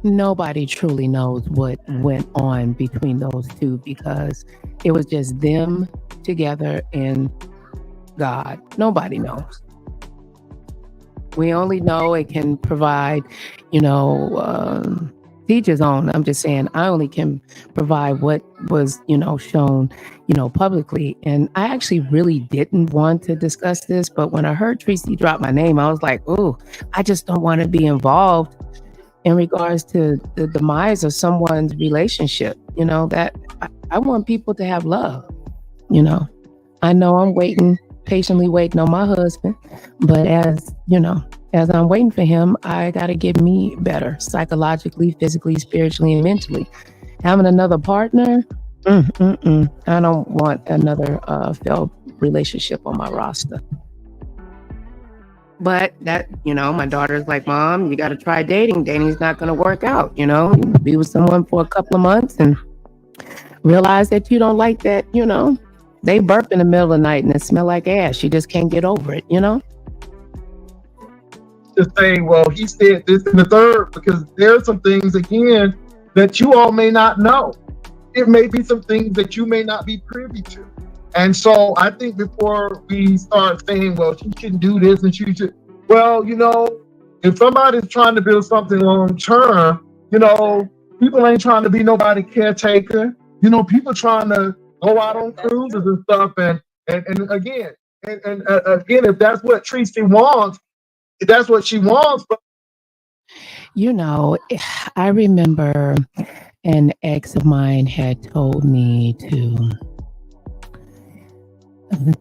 Nobody truly knows what went on between those two, because it was just them together and God. Nobody knows. We only know it can provide, teacher's own. I'm just saying, I only can provide what was, shown, publicly. And I actually really didn't want to discuss this, but when I heard Tracy drop my name, I was like, oh, I just don't want to be involved in regards to the demise of someone's relationship. That I want people to have love. I know I'm patiently waiting on my husband, but as I'm waiting for him, I got to get me better psychologically, physically, spiritually, and mentally. Having another partner, I don't want another failed relationship on my roster. But that, my daughter's like, Mom, you got to try dating. Dating's not going to work out. Be with someone for a couple of months and realize that you don't like that, they burp in the middle of the night and it smell like ash. You just can't get over it, Just saying, well, he said this and the third, because there are some things, again, that you all may not know. It may be some things that you may not be privy to. And so I think before we start saying, well, she shouldn't do this and she should, well, if somebody's trying to build something long term, people ain't trying to be nobody caretaker. People trying to go out on cruises and stuff. And again, if that's what Tracy wants, that's what she wants. But I remember an ex of mine had told me to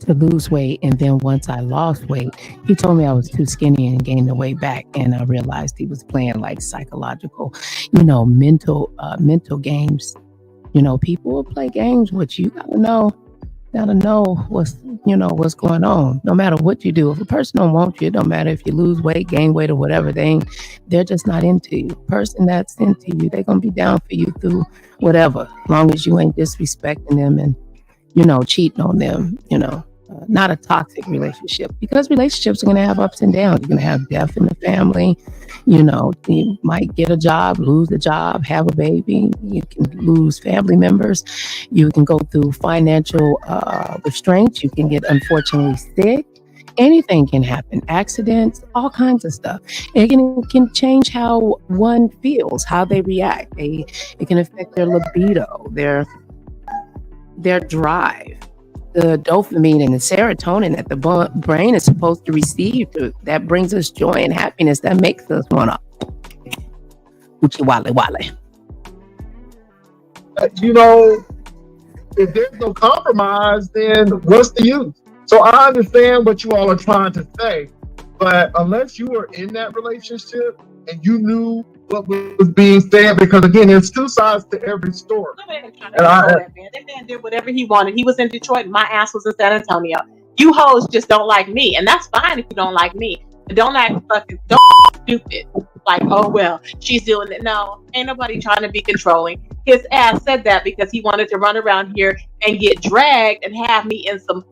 lose weight, and then once I lost weight, he told me I was too skinny and gained the weight back, and I realized he was playing like psychological, mental games. People will play games with you. You gotta know what's going on. No matter what you do, if a person don't want you, it don't matter if you lose weight, gain weight, or whatever. They're just not into you. Person that's into you, they're gonna be down for you through whatever, as long as you ain't disrespecting them and cheating on them. not a toxic relationship, because relationships are going to have ups and downs. You're going to have death in the family. You know, you might get a job, lose a job, have a baby. You can lose family members. You can go through financial restraints. You can get unfortunately sick. Anything can happen, accidents, all kinds of stuff. It can change how one feels, how they react. It can affect their libido, their drive, the dopamine and the serotonin that the brain is supposed to receive that brings us joy and happiness, that makes us want to uchi wale wale. You know, if there's no compromise, then what's the use? So I understand what you all are trying to say, but unless you were in that relationship and you knew what was being said, because again, there's two sides to every story. That man did whatever he wanted. He was in Detroit and my ass was in San Antonio. You hoes just don't like me, and that's fine if you don't like me. But don't act fucking stupid. Like, oh well, she's doing it. No, ain't nobody trying to be controlling. His ass said that because he wanted to run around here and get dragged and have me in some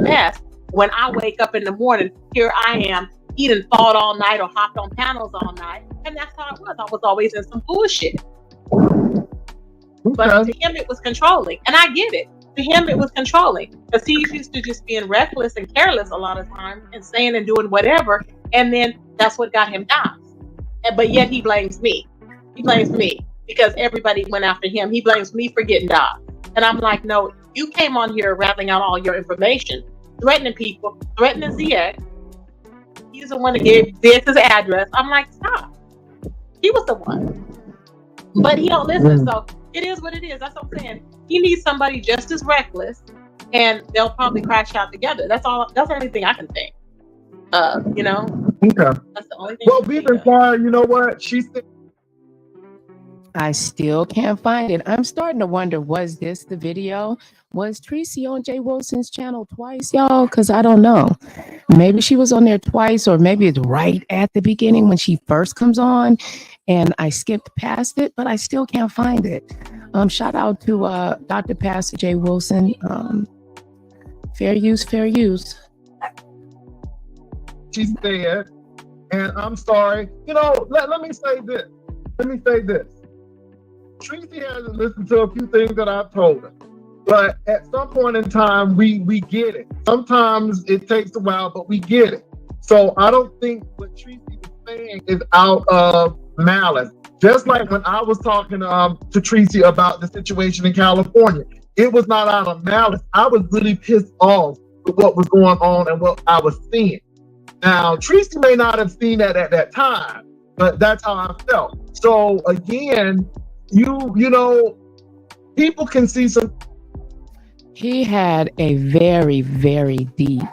mess. When I wake up in the morning, here I am, he done fought all night or hopped on panels all night, and that's how it was. I was always in some bullshit. But to him, it was controlling, and I get it. To him, it was controlling because he's used to just being reckless and careless a lot of times and saying and doing whatever, and then that's what got him down. But yet he blames me. He blames me because everybody went after him. He blames me for getting dogged. And I'm like, no, you came on here rattling out all your information, threatening people, threatening ZX. He's the one that gave ZX's address. I'm like, stop. He was the one. But he don't listen, so it is what it is. That's what I'm saying. He needs somebody just as reckless, and they'll probably crash out together. That's all. That's the only thing I can think. You know. Okay. That's the only thing. Well, Beaver Fire, you know what? She said. I still can't find it. I'm starting to wonder, was this the video? Was Tracy on Jay Wilson's channel twice, y'all? Because I don't know. Maybe she was on there twice, or maybe it's right at the beginning when she first comes on, and I skipped past it, but I still can't find it. Shout out to Dr. Pastor Jay Wilson. Fair use, fair use. She said, and I'm sorry. You know, let me say this. Let me say this. Tracy hasn't listened to a few things that I've told her. But at some point in time, we get it. Sometimes it takes a while, but we get it. So I don't think what Tracy is saying is out of malice. Just like when I was talking to Tracy about the situation in California, it was not out of malice. I was really pissed off with what was going on and what I was seeing. Now, Tracy may not have seen that at that time, but that's how I felt. So again, you know, people can see some. He had a very, very deep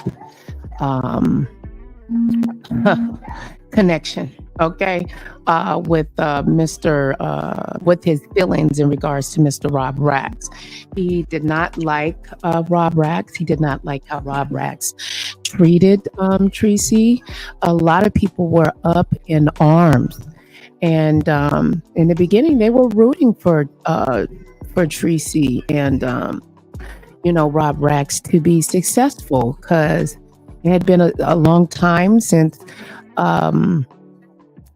connection, okay, with with his feelings in regards to Mr. Rob Rax. He did not like Rob Rax. He did not like how Rob Rax treated Tracy. A lot of people were up in arms, and in the beginning, they were rooting for Tracy and you know, Rob Rax to be successful, because it had been a long time since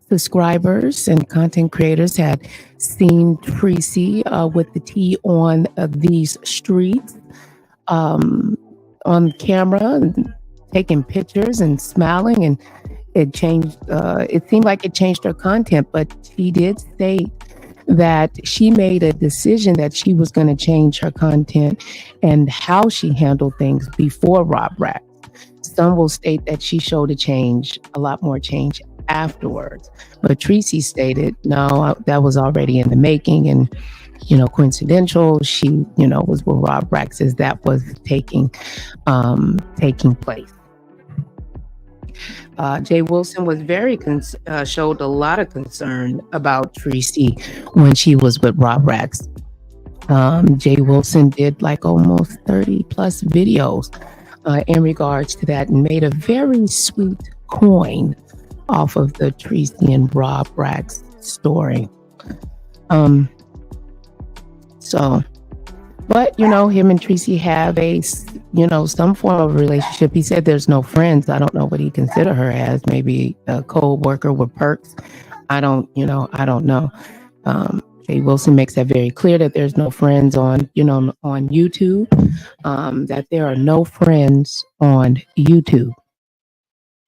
subscribers and content creators had seen Tracy with the tea on these streets, on camera, and taking pictures and smiling, and it changed. It seemed like it changed her content, but she did state that she made a decision that she was going to change her content and how she handled things before Rob Rax. Some will state that she showed a lot more change afterwards. But Tracy stated, no, that was already in the making, and, you know, coincidental. She, you know, was with Rob Rax as that was taking place. Jay Wilson was showed a lot of concern about Tracy when she was with Rob Rax. Jay Wilson did like almost 30 plus videos in regards to that, and made a very sweet coin off of the Tracy and Rob Rax story. But you know, him and Tracy have a some form of relationship. He said there's no friends. I don't know what he consider her as. Maybe a co-worker with perks. I don't know. Jay Wilson makes that very clear that there's no friends on YouTube. That there are no friends on YouTube.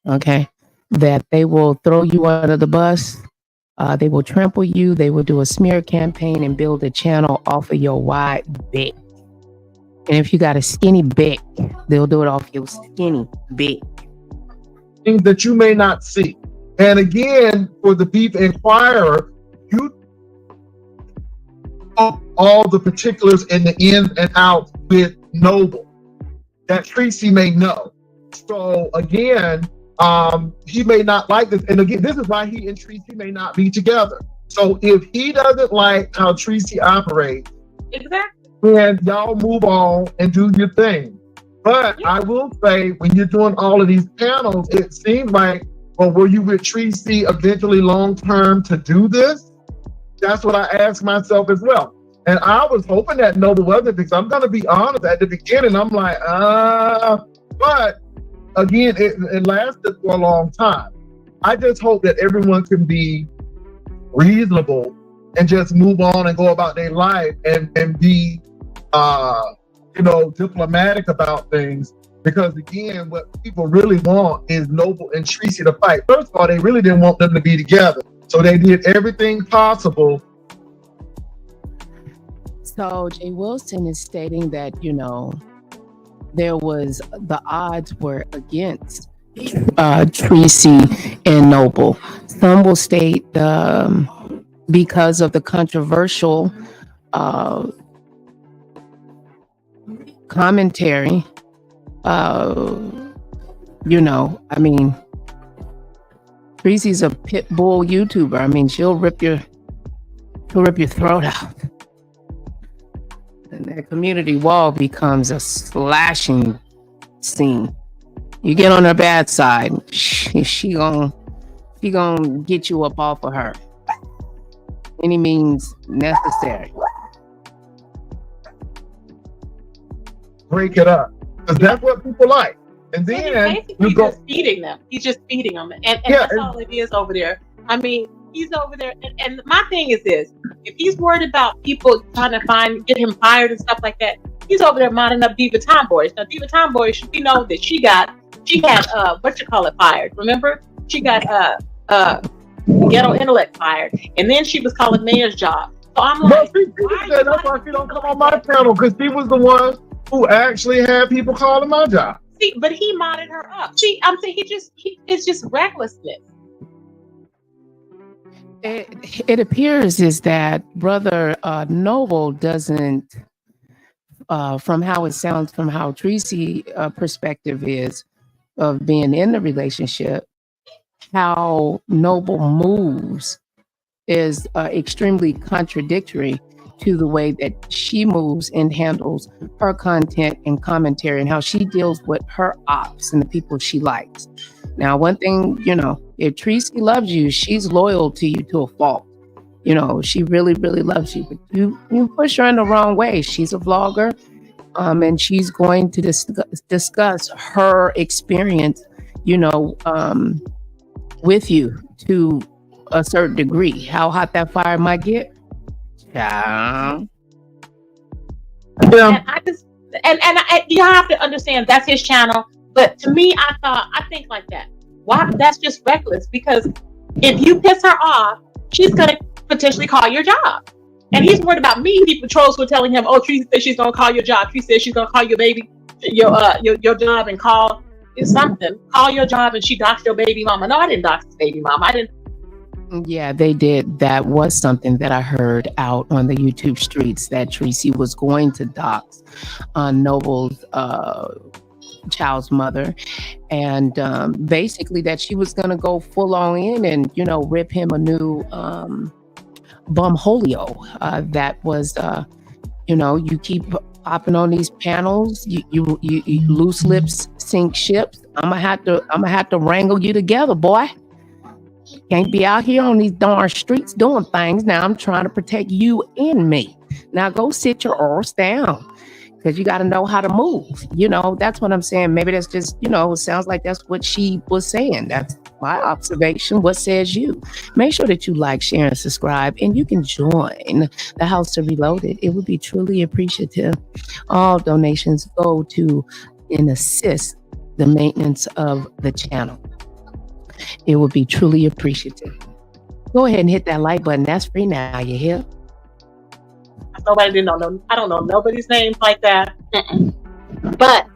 Okay, that they will throw you under the bus. They will trample you. They will do a smear campaign and build a channel off of your wide back. And if you got a skinny back, they'll do it off your skinny back. Things that you may not see. And again, for the Beef Inquirer, you know all the particulars in the in and out with Noble that Tracy may know. So again, he may not like this. And again, this is why he and Tracy may not be together. So if he doesn't like how Tracy operates, exactly, then y'all move on and do your thing. But I will say, when you're doing all of these panels, it seems like, well, were you with Tracy eventually long term to do this? That's what I asked myself as well. And I was hoping that Noble wasn't, because I'm going to be honest, at the beginning, I'm like, but again, it lasted for a long time. I just hope that everyone can be reasonable and just move on and go about their life and be, diplomatic about things. Because again, what people really want is Noble and Tracy to fight. First of all, they really didn't want them to be together. So they did everything possible. So Jay Wilson is stating that, the odds were against Tracy and Noble. Some will state because of the controversial commentary. Tracy's a pit bull YouTuber. She'll rip your throat out. And that community wall becomes a slashing scene. You get on her bad side, she gonna get you up off of her. Any means necessary. Break it up. Because that's what people like. And then he's just feeding them. He's just feeding them. And that's all it is over there. He's over there. And my thing is this: if he's worried about people trying to get him fired and stuff like that, he's over there modding up Diva Tomboys. Now, Diva Tomboys, we know that she had fired. Remember? She got Ghetto Intellect fired. And then she was calling Mayor's job. So I'm like, that's why she don't come on my channel, because she was the one who actually had people calling my job. See, but he modded her up. I'm saying it's just recklessness. It appears is that Brother Noble doesn't, from how it sounds, from how Tracy perspective is of being in the relationship, how Noble moves is extremely contradictory to the way that she moves and handles her content and commentary, and how she deals with her ops and the people she likes. Now, one thing, if Tracy loves you, she's loyal to you to a fault. She really, really loves you. But you push her in the wrong way. She's a vlogger, and she's going to discuss her experience, with you to a certain degree. How hot that fire might get. Yeah. And you have to understand that's his channel. But to me, I think like that. Why? That's just reckless, because if you piss her off, she's going to potentially call your job. And he's worried about me. People trolls were telling him, "Oh, Tracy said she's going to call your job. Tracy said she's going to call your baby, your job, and call something. Call your job, and she doxed your baby mama." No, I didn't dox his baby mama. I didn't. Yeah, they did. That was something that I heard out on the YouTube streets, that Tracy was going to dox Noble's child's mother, and basically that she was going to go full on in and rip him a new bumholio. That was you keep popping on these panels, you loose lips sink ships. I'm gonna have to wrangle you together, boy. Can't be out here on these darn streets doing things. Now I'm trying to protect you and me. Now go sit your arse down. because you got to know how to move. That's what I'm saying. Maybe that's just, it sounds like that's what she was saying. That's my observation. What says you? Make sure that you like, share, and subscribe, and you can join the House to Reloaded. It would be truly appreciative. All donations go to and assist the maintenance of the channel. It would be truly appreciative. Go ahead and hit that like button. That's free now. You hear? Nobody didn't know. I don't know nobody's names like that. But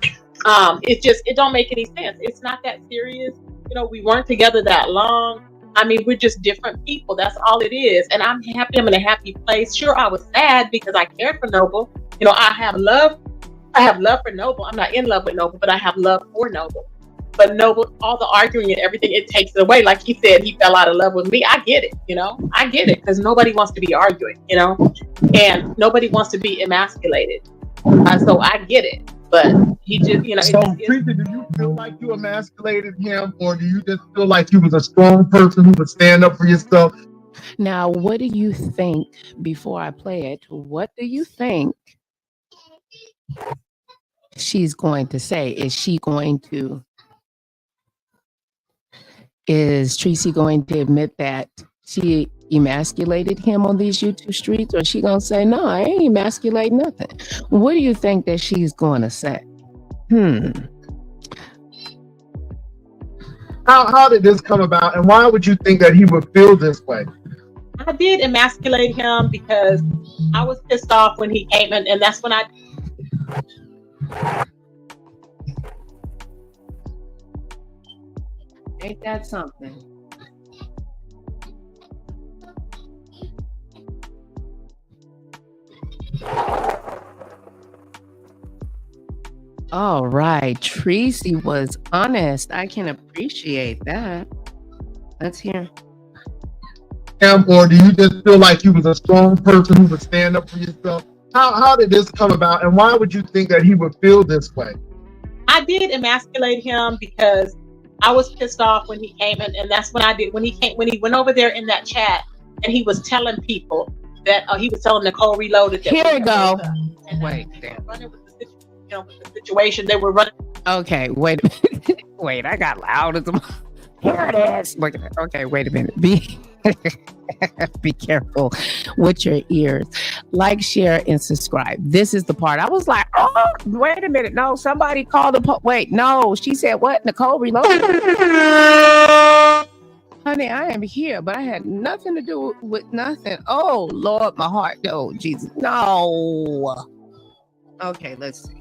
it don't make any sense. It's not that serious. We weren't together that long. I mean, we're just different people. That's all it is. And I'm happy. I'm in a happy place. Sure, I was sad because I cared for Noble. I have love for Noble. I'm not in love with Noble, but I have love for Noble. But Noble, all the arguing and everything, it takes it away. Like he said, he fell out of love with me. I get it, I get it, because nobody wants to be arguing, and nobody wants to be emasculated. So I get it. But he just, So, Tracy, do you feel like you emasculated him, or do you just feel like you was a strong person who would stand up for yourself? Now, what do you think, before I play it, what do you think she's going to say? Is Tracy going to admit that she emasculated him on these YouTube streets, or is she going to say, no, I ain't emasculate nothing? What do you think that she's going to say? How did this come about, and why would you think that he would feel this way? I did emasculate him because I was pissed off when he came in, and that's when I... Ain't that something? All right, Tracy was honest. I can appreciate that. Let's hear. Or do you just feel like you was a strong person who would stand up for yourself? How did this come about, and why would you think that he would feel this way? I did emasculate him because I was pissed off when he came in, and that's when I did. When he went over there in that chat, and he was telling people that he was telling Nicole Reloaded. That Here we go. Wait, running with the situation they were running. Okay, wait a minute. Wait, I got loud as a... Here it is. Look at it. Okay, wait a minute. Be careful with your ears. Like, share, and subscribe. This is the part. I was like, oh, wait a minute. No, somebody called the wait, no. She said, what? Nicole Reloaded? Honey, I am here, but I had nothing to do with nothing. Oh, Lord, my heart. Oh, Jesus. No. Okay, let's see.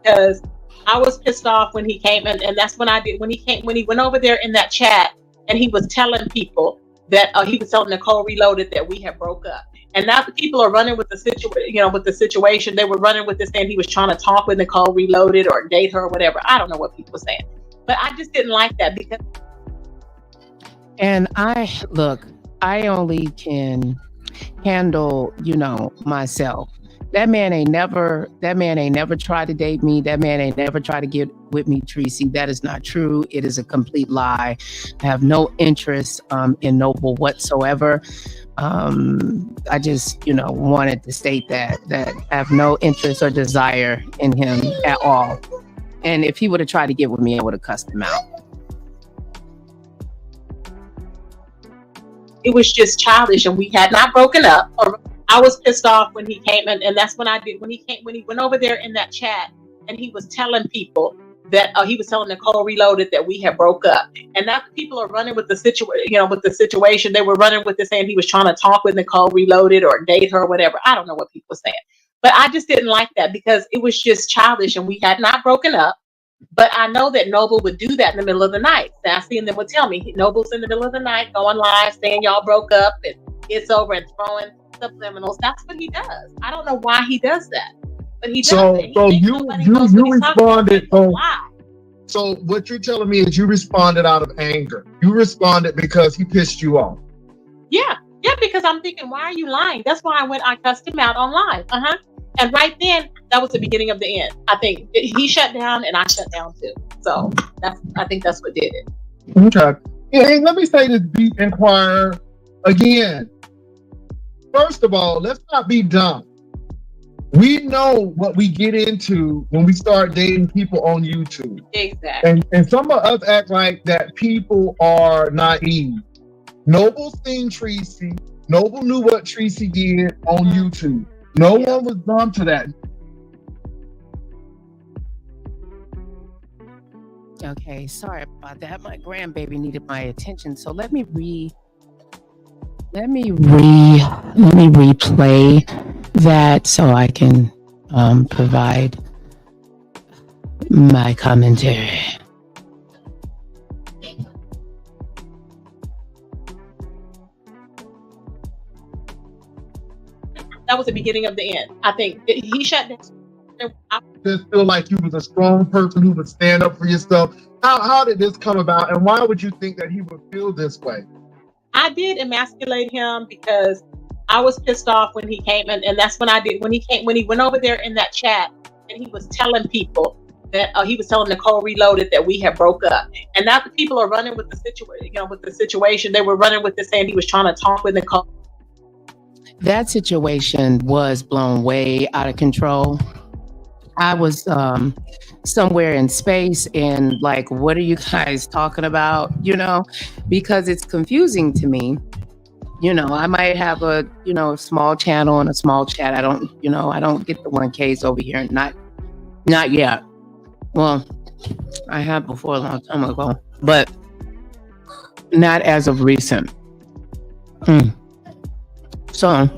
Because I was pissed off when he came in, and that's when I did. When he went over there in that chat, and he was telling people that he was telling Nicole Reloaded that we had broke up, and now the people are running with the situation. They were running with this, saying he was trying to talk with Nicole Reloaded or date her or whatever. I don't know what people were saying, but I just didn't like that because. And I only can handle, myself. That man ain't never tried to date me. That man ain't never tried to get with me, Tracy. That is not true. It is a complete lie. I have no interest in Noble whatsoever. I just, wanted to state that I have no interest or desire in him at all. And if he would have tried to get with me, I would have cussed him out. It was just childish, and we had not broken up. I was pissed off when he came in, and that's when I did. When he went over there in that chat, and he was telling people that he was telling Nicole Reloaded that we had broke up, and now people are running with the situation. They were running with this, saying he was trying to talk with Nicole Reloaded or date her or whatever. I don't know what people were saying, but I just didn't like that because it was just childish, and we had not broken up. But I know that Noble would do that in the middle of the night. Sassy and them would tell me Noble's in the middle of the night going live saying y'all broke up and it's over and throwing subliminals. That's what he does. I don't know why he does that, but he does. So you responded. So what you're telling me is you responded out of anger. You responded because he pissed you off. Yeah, because I'm thinking, why are you lying? That's why I cussed him out online. And right then, that was the beginning of the end. I think he shut down and I shut down too. So I think that's what did it. Okay. Yeah, let me say this, Beat Inquirer, again. First of all, let's not be dumb. We know what we get into when we start dating people on YouTube. Exactly. And some of us act like that people are naive. Noble seen Tracy. Noble knew what Tracy did on YouTube. No one was dumb to that. Okay, sorry about that. My grandbaby needed my attention, so let me replay that so I can provide my commentary. That was the beginning of the end. I think he shut down. Just feel like you was a strong person who would stand up for yourself. How did this come about, and why would you think that he would feel this way? I did emasculate him because I was pissed off when he came, and that's when I did. When he went over there in that chat, and he was telling people that he was telling Nicole Reloaded that we had broke up, and now the people are running with the situation. With the situation, they were running with this, saying he was trying to talk with Nicole. That situation was blown way out of control. I was somewhere in space and like, what are you guys talking about? Because it's confusing to me. I might have a, small channel and a small chat. I don't get the 1Ks over here. Not yet. Well, I have before a long time ago, but not as of recent. So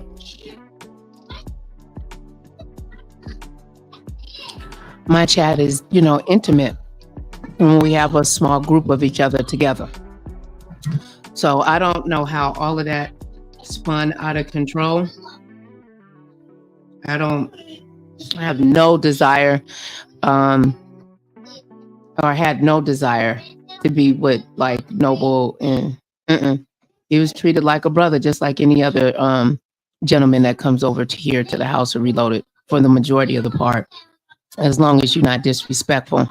my chat is, intimate when we have a small group of each other together. So I don't know how all of that spun out of control. I have no desire, or had no desire to be with like Noble, and he was treated like a brother, just like any other gentleman that comes over to here to the house of Reloaded for the majority of the part. As long as you're not disrespectful,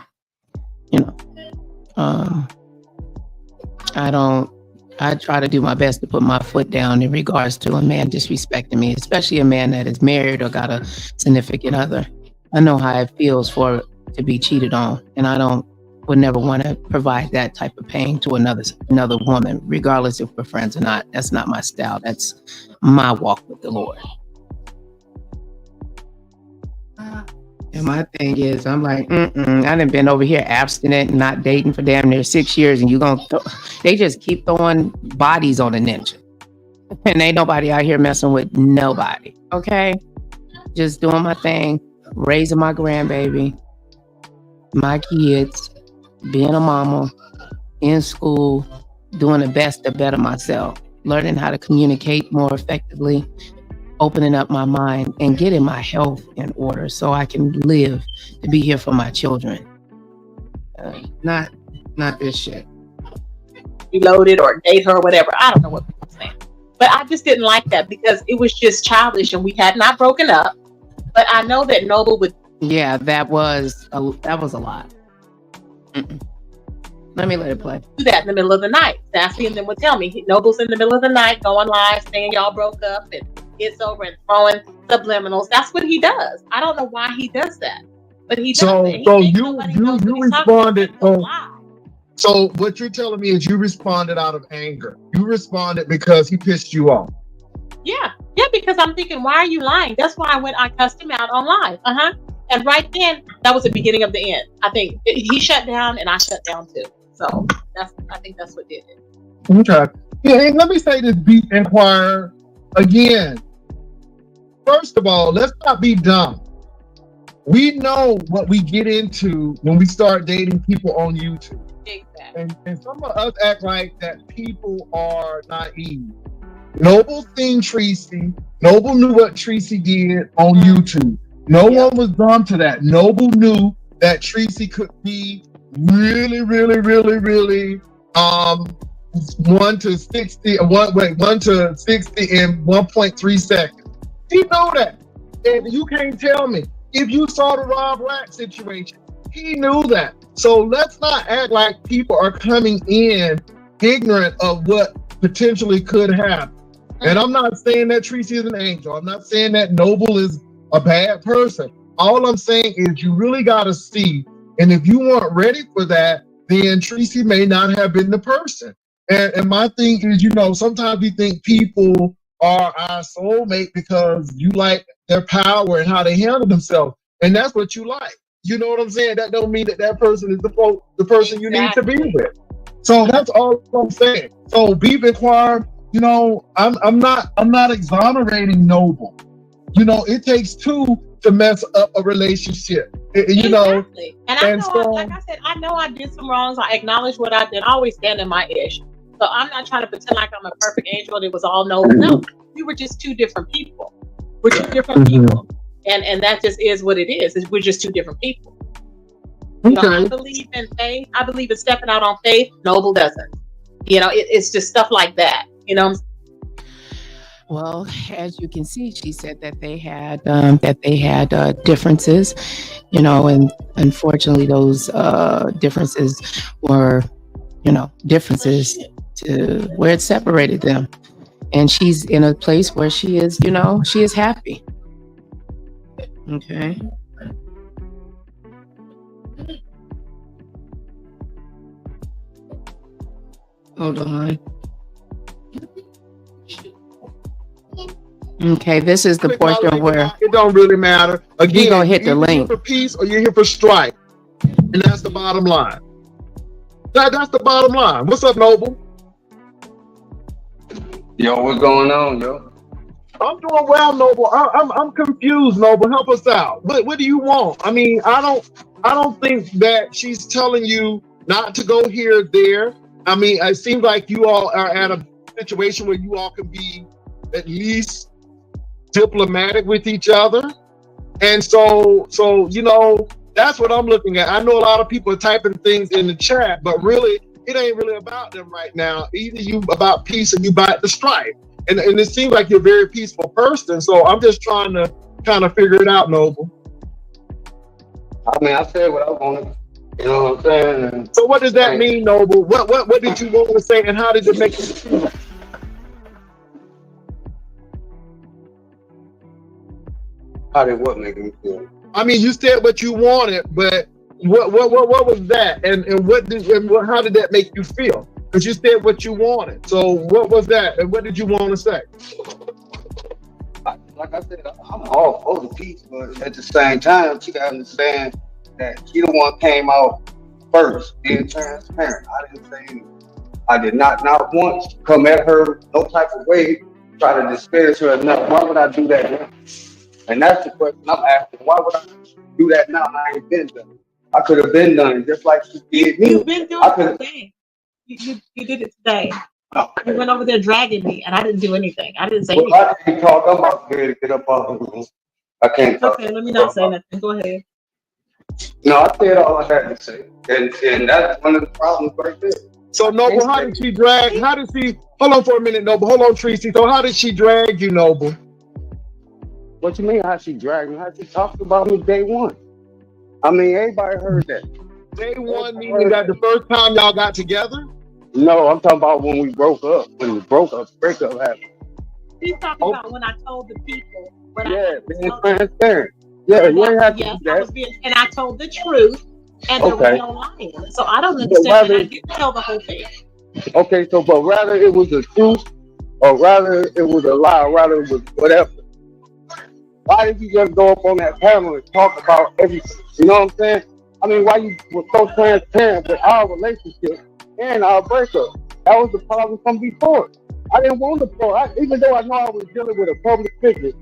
I try to do my best to put my foot down in regards to a man disrespecting me, especially a man that is married or got a significant other. I know how it feels to be cheated on, and I would never want to provide that type of pain to another woman, regardless if we're friends or not. That's not my style. That's my walk with the Lord. And my thing is, I'm like, I done been over here abstinent and not dating for damn near 6 years, and they just keep throwing bodies on a ninja. And ain't nobody out here messing with nobody, okay? Just doing my thing, raising my grandbaby, my kids, being a mama, in school, doing the best to better myself, learning how to communicate more effectively, opening up my mind and getting my health in order so I can live to be here for my children. Not this shit. Reloaded or date her or whatever. I don't know what people are saying. But I just didn't like that because it was just childish and we had not broken up. But I know that Noble would. Yeah, that was a lot. Let it play. Do that in the middle of the night. Sassy and then would tell me Noble's in the middle of the night going live saying y'all broke up and it's over and throwing subliminals. That's what he does. I don't know why he does that, but he does. So you responded. So what you're telling me is you responded out of anger. You responded because he pissed you off. Yeah, because I'm thinking, why are you lying? That's why I cussed him out on live. And right then, that was the beginning of the end. I think he shut down and I shut down too. So I think that's what did it. Okay. Yeah, and let me say this, Beat Inquirer, again. First of all, let's not be dumb. We know what we get into when we start dating people on YouTube. Exactly. And some of us act like that people are naive. Noble seen Tracy. Noble knew what Tracy did on YouTube. No one was dumb to that. Noble knew that Tracy could be really 1 to 60 in 1.3 seconds. He know that. And you can't tell me. If you saw the Rob Rack situation, he knew that. So let's not act like people are coming in ignorant of what potentially could happen. And I'm not saying that Tracy is an angel. I'm not saying that Noble is a bad person. All I'm saying is you really got to see. And if you weren't ready for that, then Tracy may not have been the person. And my thing is, you know, sometimes we think people are our soulmate because you like their power and how they handle themselves. And that's what you like. You know what I'm saying? That don't mean that that person is the person you need to be with. So that's all I'm saying. So Beef and Choir, you know, I'm not exonerating Noble. You know, it takes two to mess up a relationship. You know, and I know, like I said, I know I did some wrongs. I acknowledge what I did. I always stand in my ish. So I'm not trying to pretend like I'm a perfect angel and it was all Noble. No, we were just two different people. We're two different people, and that just is what it is. We're just two different people. You know, I believe in faith. I believe in stepping out on faith. Noble doesn't. You know, it's just stuff like that. You know. Well, as you can see, she said that they had differences, you know, and unfortunately, those differences were, you know, differences to where it separated them. And she's in a place where she is, you know, she is happy. Okay. Hold on. Okay, this is the portion where it don't really matter. Again, you're gonna hit the link. You're here for peace or you're here for strife, and that's the bottom line. That's the bottom line. What's up, Noble? Yo, what's going on, yo? I'm doing well, Noble. I'm confused, Noble. Help us out. What do you want? I mean, I don't think that she's telling you not to go here or there. I mean, it seems like you all are at a situation where you all can be at least diplomatic with each other. And so you know, that's what I'm looking at. I know a lot of people are typing things in the chat, but really, it ain't really about them right now. Either you about peace or you about the strife. And it seems like you're a very peaceful person. So I'm just trying to kind of figure it out, Noble. I mean, I said what I wanted. You know what I'm saying? And so what does that mean, Noble? What did you want to say, and how did it make you feel? How did what make me feel? I mean, you said what you wanted, but what was that, and how did that make you feel? Because you said what you wanted. So what was that, and what did you want to say? Like I said, I'm all for the peace, but at the same time, you gotta understand that she the one came out first, being transparent. I didn't say anything. I did not once come at her no type of way, try to disparage her enough. Why would I do that now? And that's the question I'm asking. Why would I do that now? I ain't been done. I could have been done it just like she did me. You've been doing it today. You did it today. Okay. You went over there dragging me, and I didn't do anything. I didn't say anything. I can't talk. I'm about to get up off the room. I can't talk. Okay, let me not say nothing. Go ahead. No, I said all I had to say, and that's one of the problems right there. So Noble, how did she drag? How did she? Hold on for a minute, Noble. Hold on, Tracy. So how did she drag you, Noble? What you mean? How she dragged me? How she talked about me day one? I mean, everybody heard that. Day one meaning that the first time y'all got together? No, I'm talking about when we broke up. When we breakup happened. He's talking about when I told the people. Being transparent. Yeah, you ain't have to do that. And I told the truth, and there was no lying. So I don't understand that I didn't tell the whole thing. Okay, so but rather it was the truth, or rather it was a lie, or rather it was whatever. Why did you just go up on that panel and talk about everything? You know what I'm saying? I mean, why you were so transparent with our relationship and our breakup? That was the problem from before. I didn't want to pro. Even though I know I was dealing with a public figure,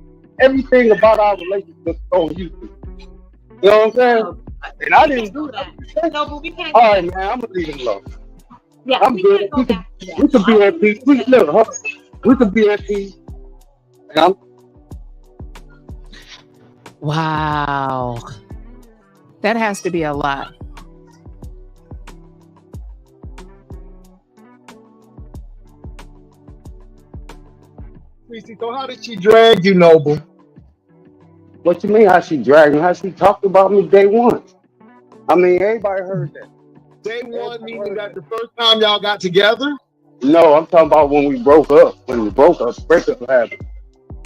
everything about our relationship was on YouTube. You know what I'm saying? And I didn't do that. No, but we can't. All right, man, I'm gonna leave it alone. Yeah, I'm good. We can be at peace. We can be at peace. And wow, that has to be a lot. So how did she drag you, Noble? What you mean? How she dragged me? How she talked about me day one? I mean, everybody heard that. Day one meaning that the first time y'all got together? No, I'm talking about when we broke up. When we breakup happened.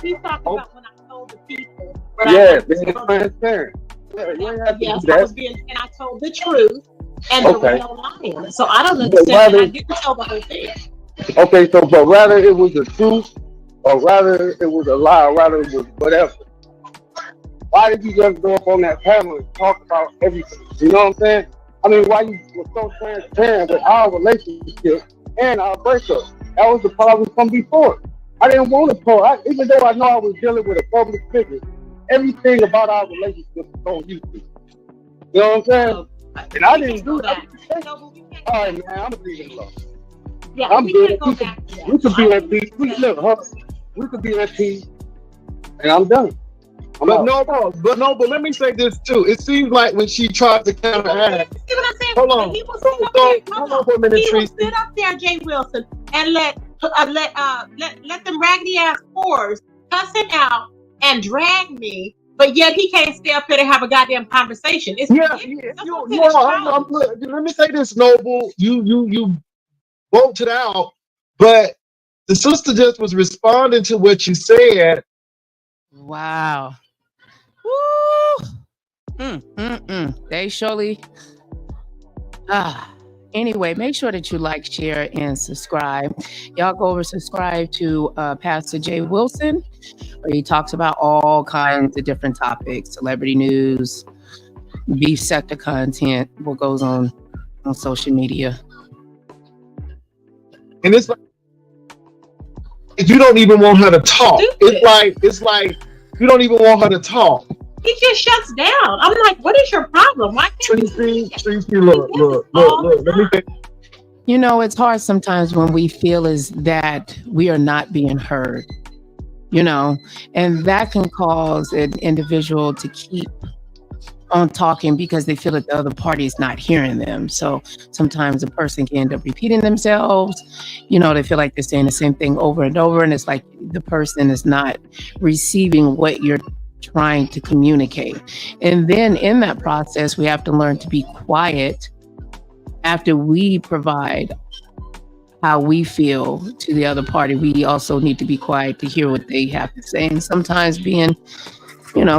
He's talking Oh, about when I told the people what I yeah, had to being tell them. transparent. Yeah, you ain't have to Yes, do I was that. being, and I told the truth, and there was Okay. no lying. So I don't But understand, and I rather, didn't tell the whole thing. okay, so but rather it was the truth, or rather it was a lie, or rather it was whatever. Why did you just go up on that panel and talk about everything? You know what I'm saying? I mean, why you were so transparent with our relationship and our breakup? That was the problem from before. I didn't want to talk, even though I know I was dealing with a public figure. Everything about our relationship was on YouTube. You know what I'm saying? And I didn't do that. All right, man, I'm gonna leave it alone. Yeah, I'm we good. can't go back to that. We could be at peace. We could be at peace, and I'm done. But let me say this too. It seems like when she tried to counteract. See what I'm saying? Hold on. He will sit up there. Hold on for a minute, He will Tracy. sit up there, Jay Wilson, and let them raggedy ass whores cuss him out and drag me. But yet he can't stay up here to have a goddamn conversation. It's ridiculous. Let me say this, Noble. You bolted out, but the sister just was responding to what you said. Wow. Woo! They surely. Anyway, make sure that you like, share, and subscribe. Y'all go over subscribe to Pastor Jay Wilson, where he talks about all kinds of different topics, celebrity news, beef sector content, what goes on social media. And it's like you don't even want her to talk. It's like you don't even want her to talk. He just shuts down. I'm like, what is your problem? Why can't Tracy, look. Let me think. You know, it's hard sometimes when we feel is that we are not being heard, you know, and that can cause an individual to keep on talking because they feel that the other party is not hearing them. So sometimes a person can end up repeating themselves. You know, they feel like they're saying the same thing over and over, and it's like the person is not receiving what you're trying to communicate. And then in that process, we have to learn to be quiet after we provide how we feel to the other party. We also need to be quiet to hear what they have to say. And sometimes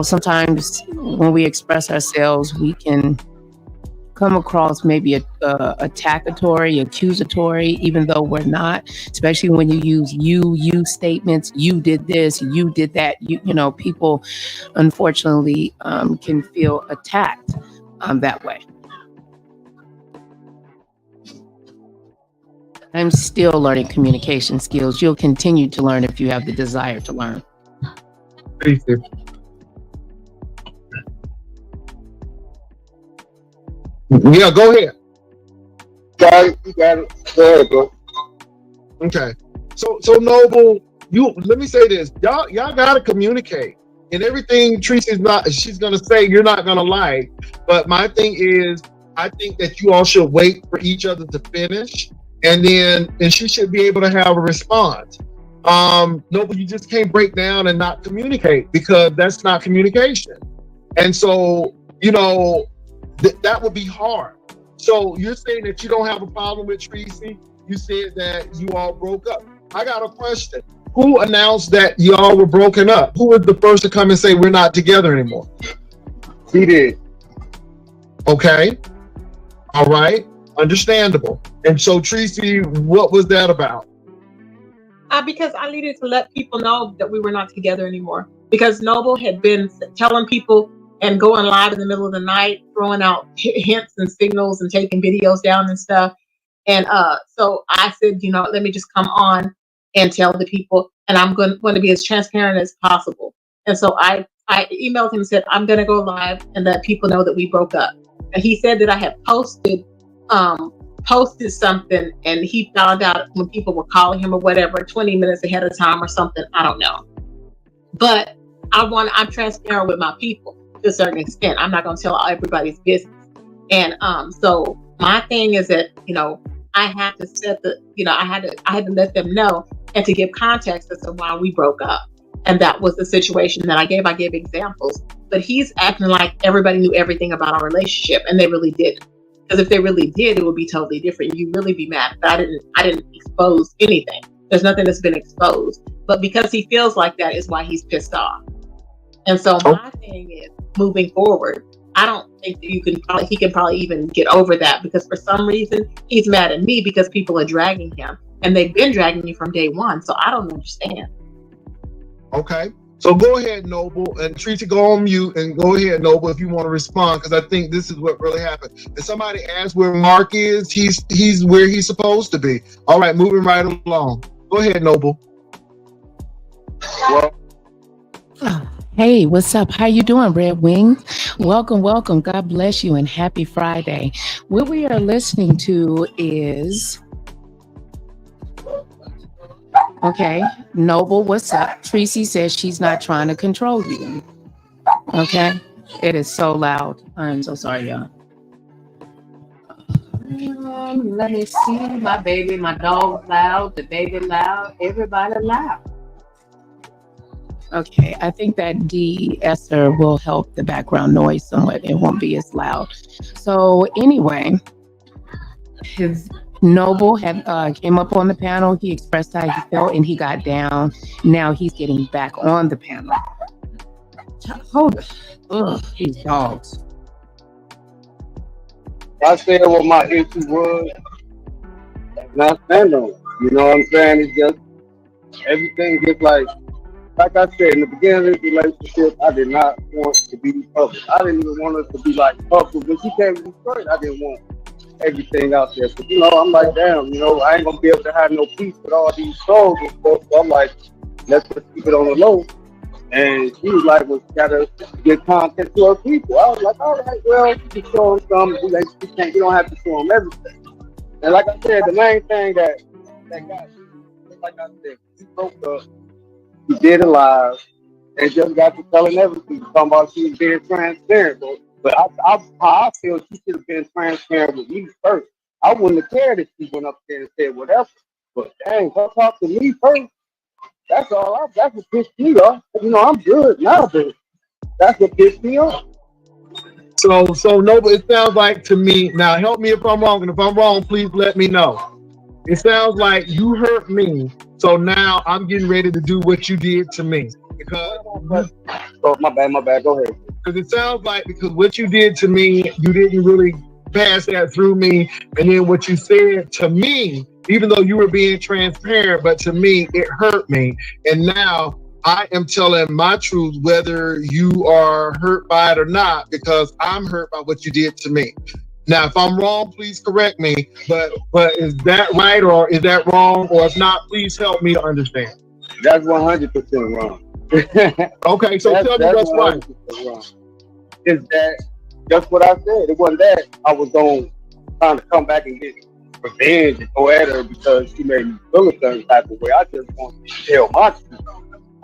sometimes when we express ourselves, we can come across maybe attackatory, accusatory, even though we're not, especially when you use you statements, you did this, you did that, people unfortunately can feel attacked that way. I'm still learning communication skills. You'll continue to learn if you have the desire to learn. Thank you. Yeah, go ahead. You got it. Go ahead, bro. Okay. So Noble, let me say this. Y'all gotta communicate. And everything she's gonna say you're not gonna like. But my thing is, I think that you all should wait for each other to finish, and she should be able to have a response. Noble, you just can't break down and not communicate, because that's not communication. And so, that would be hard. So you're saying that you don't have a problem with Tracy. You said that you all broke up. I got a question. Who announced that y'all were broken up? Who was the first to come and say we're not together anymore? He did. Okay. All right. Understandable. And so Tracy, what was that about? Because I needed to let people know that we were not together anymore. Because Noble had been telling people and going live in the middle of the night, throwing out hints and signals and taking videos down and stuff. And so I said, let me just come on and tell the people, and I'm going to be as transparent as possible. And so I emailed him and said, I'm going to go live and let people know that we broke up. And he said that I had posted something, and he found out when people were calling him or whatever, 20 minutes ahead of time or something. I don't know. But I'm transparent with my people to a certain extent. I'm not going to tell everybody's business. And so my thing is that, I had to set I had to let them know and to give context as to why we broke up. And that was the situation that I gave. I gave examples, but he's acting like everybody knew everything about our relationship, and they really didn't. Because if they really did, it would be totally different. You'd really be mad. But I didn't expose anything. There's nothing that's been exposed. But because he feels like that is why he's pissed off. And so my thing is, moving forward, I don't think that he can probably even get over that, because for some reason he's mad at me because people are dragging him, and they've been dragging me from day one. So I don't understand. Okay. So go ahead, Noble, and Teresa, go on mute, and go ahead, Noble, if you want to respond, because I think this is what really happened. And somebody asked where Mark is. He's where he's supposed to be. All right, moving right along. Go ahead, Noble. Well, Hey, what's up? How you doing, Red Wing? Welcome, welcome. God bless you and happy Friday. What we are listening to is... Okay, Noble, what's up? Tracy says she's not trying to control you. Okay, it is so loud. I'm so sorry, y'all. Let me see. My baby, my dog loud, the baby loud, everybody loud. Okay, I think that de-esser will help the background noise somewhat. It won't be as loud. So anyway, his Noble had came up on the panel. He expressed how he felt and he got down. Now he's getting back on the panel. Hold on. Ugh, these dogs. I said what my issue was, and I stand on it. You know what I'm saying? It's just everything just like I said in the beginning of this relationship, I did not want to be public. I didn't even want us to be like public, but she came to Detroit. I didn't want everything out there. So, you know, I'm like, damn, you know, I ain't gonna be able to have no peace with all these souls and stuff. So I'm like, let's just keep it on the low. And she was like, well, you gotta get content to her people. I was like, all right, well, you can show them something. You don't have to show them everything. And like I said, the main thing that got, like I said, we broke up, we did it live, and just got to telling everything. Talking about she was being transparent. But I feel she should have been transparent with me first. I wouldn't have cared if she went up there and said whatever. But dang, her talk to me first. That's all. That's what pissed me off. You know, I'm good now, but that's what pissed me off. So Noble, it sounds like to me, now help me if I'm wrong, and if I'm wrong, please let me know. It sounds like you hurt me, so now I'm getting ready to do what you did to me. Because my bad, go ahead. Because it sounds like because what you did to me, you didn't really pass that through me, and then what you said to me, even though you were being transparent, but to me, it hurt me. And now I am telling my truth, whether you are hurt by it or not, because I'm hurt by what you did to me. Now, if I'm wrong, please correct me, but is that right or is that wrong? Or if not, please help me to understand. That's 100% wrong. Okay, so tell me what's right. Wrong. Is that just what I said? It wasn't that I was trying to come back and get revenge and go at her because she made me feel a certain type of way. I just wanted to tell my truth.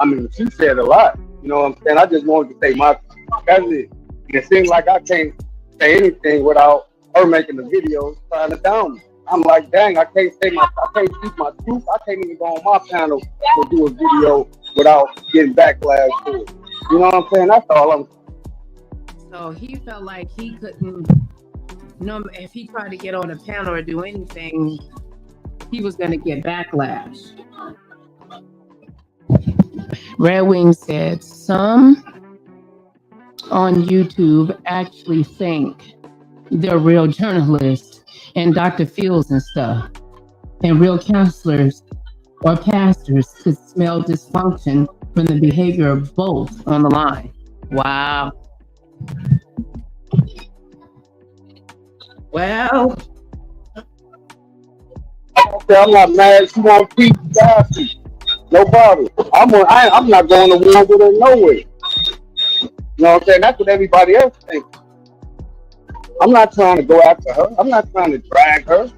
I mean, she said a lot. You know what I'm saying? I just wanted to say my truth. That's it. And it seems like I can't say anything without her making the video trying to down me. I'm like, dang, I can't speak my truth. I can't even go on my panel to do a video without getting backlash to it. You know what I'm saying? That's all I'm saying. So he felt like he couldn't, if he tried to get on a panel or do anything, he was going to get backlash. Red Wing said, some on YouTube actually think they're real journalists and Dr. Fields and stuff, and real counselors or pastors could smell dysfunction from the behavior of both on the line. Wow. Well, okay, I'm not mad. She wants peace, no problem. I'm not going to war with her no way. You know what I'm saying? That's what everybody else thinks. I'm not trying to go after her. I'm not trying to drag her.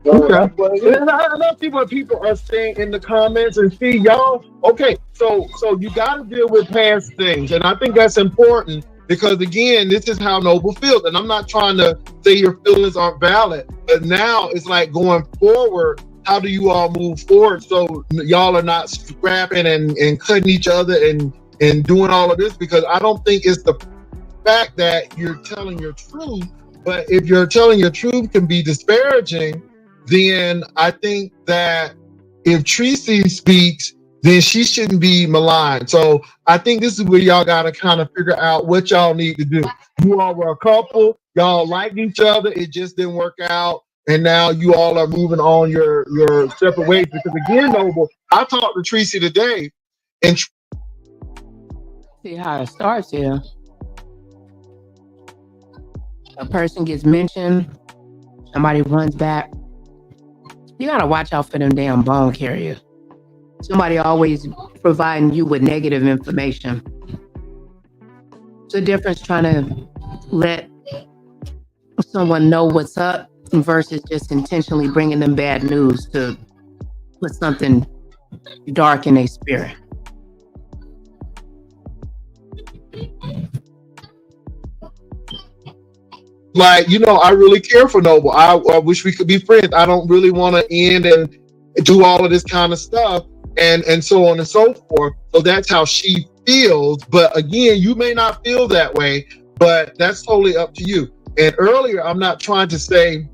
So okay. I love see what people are saying in the comments and see y'all. Okay, so you got to deal with past things, and I think that's important because again, this is how Noble feels, and I'm not trying to say your feelings aren't valid, but now it's like going forward. How do you all move forward so y'all are not scrapping and cutting each other and doing all of this? Because I don't think it's fact that you're telling your truth. But if you're telling your truth can be disparaging, then I think that if Tracy speaks, then she shouldn't be maligned. So I think this is where y'all got to kind of figure out what y'all need to do. You all were a couple, y'all liked each other, it just didn't work out, and now you all are moving on your separate ways. Because again, Noble, I talked to Tracy today, and See how it starts here. A person gets mentioned, somebody runs back. You gotta watch out for them damn bone carriers. Somebody always providing you with negative information. It's a difference trying to let someone know what's up versus just intentionally bringing them bad news to put something dark in their spirit. like, you know, I really care for Noble. I wish we could be friends. I don't really want to end and do all of this kind of stuff and so on and so forth. So that's how she feels. But again, you may not feel that way, but that's totally up to you. And earlier, I'm not trying to say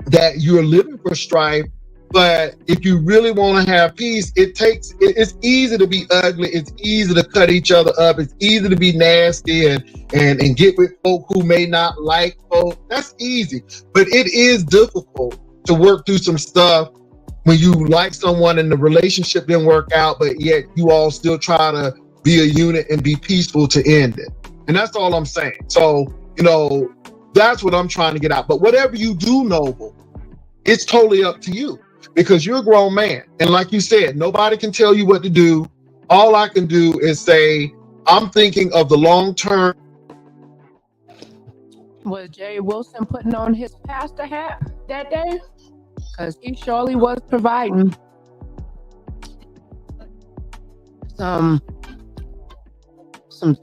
that you're living for strife, but if you really want to have peace, it's easy to be ugly. It's easy to cut each other up. It's easy to be nasty and get with folk who may not like folk. That's easy. But it is difficult to work through some stuff when you like someone and the relationship didn't work out, but yet you all still try to be a unit and be peaceful to end it. And that's all I'm saying. So, you know, that's what I'm trying to get out. But whatever you do, Noble, it's totally up to you. Because you're a grown man. And like you said, nobody can tell you what to do. All I can do is say, I'm thinking of the long term. Was Jay Wilson putting on his pastor hat that day? Because he surely was providing some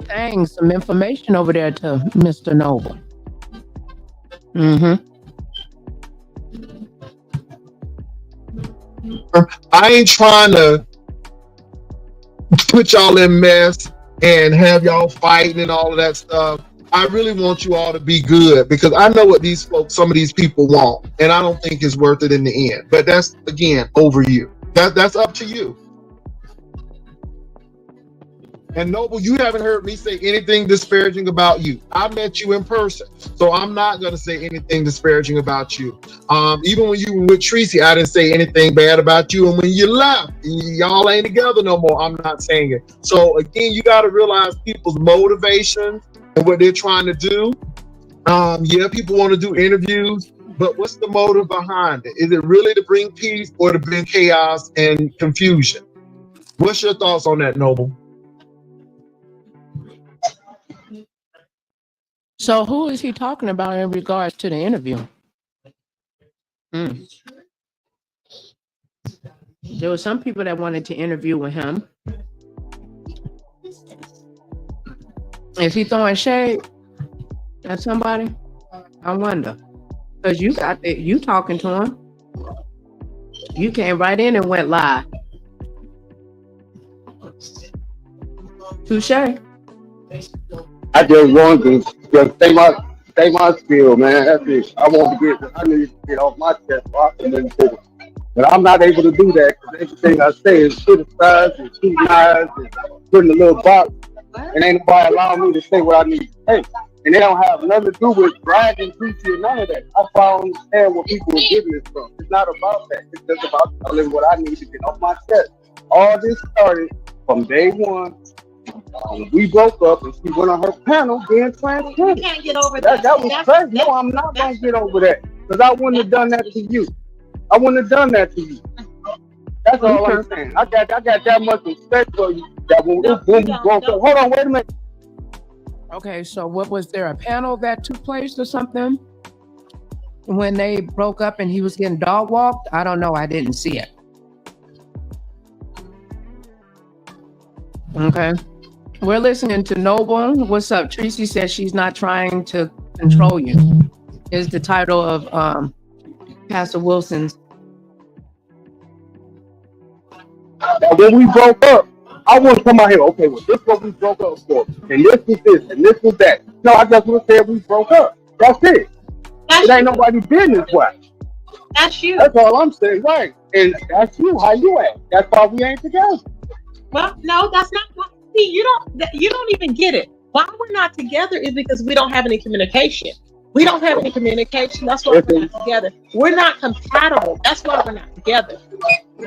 things, some information over there to Mr. Noble. Mm-hmm. I ain't trying to put y'all in mess and have y'all fighting and all of that stuff. I really want you all to be good because I know what these folks, some of these people want, and I don't think it's worth it in the end. But that's, again, over you. That's up to you. And Noble, you haven't heard me say anything disparaging about you. I met you in person, so I'm not going to say anything disparaging about you. Even when you were with Tracy, I didn't say anything bad about you. And when you left, y'all ain't together no more, I'm not saying it. So again, you got to realize people's motivations and what they're trying to do. Yeah, people want to do interviews, but what's the motive behind it? Is it really to bring peace or to bring chaos and confusion? What's your thoughts on that, Noble? So who is he talking about in regards to the interview? There were some people that wanted to interview with him. Is he throwing shade at somebody? I wonder. Because you talking to him. You came right in and went live. Touche. I just want to just stay my skill, man. That's it. I need to get off my chest so I can into it. But I'm not able to do that because everything I say is criticized and scrutinized and put in a little box. And ain't nobody allowing me to say what I need to say. And they don't have nothing to do with bragging, preaching, or none of that. I don't understand what people are getting this from. It's not about that. It's just about telling what I need to get off my chest. All this started from day one. We broke up and she went on her panel being transgender. You can't get over that. That was crazy. No, I'm not going to get over that because I wouldn't have done that to you. I wouldn't have done that to you. That's all I'm saying. I got that much respect for you that when we broke up. Hold on, wait a minute. Okay, so was there a panel that took place or something when they broke up and he was getting dog walked? I don't know. I didn't see it. Okay. We're listening to Noble. What's up? Tracy says she's not trying to control you. Is the title of Pastor Wilson's. When we broke up, I want to come out here. Okay, well, this is what we broke up for, and this was this, and this was that. No, I just want to say we broke up. That's it. It ain't nobody's business. Why? That's you. That's all I'm saying, right? And that's you. How you act? That's why we ain't together. Well, no, that's not. See, you don't even get it. Why we're not together is because we don't have any communication. We don't have any communication. That's why we're not together. We're not compatible. That's why we're not together.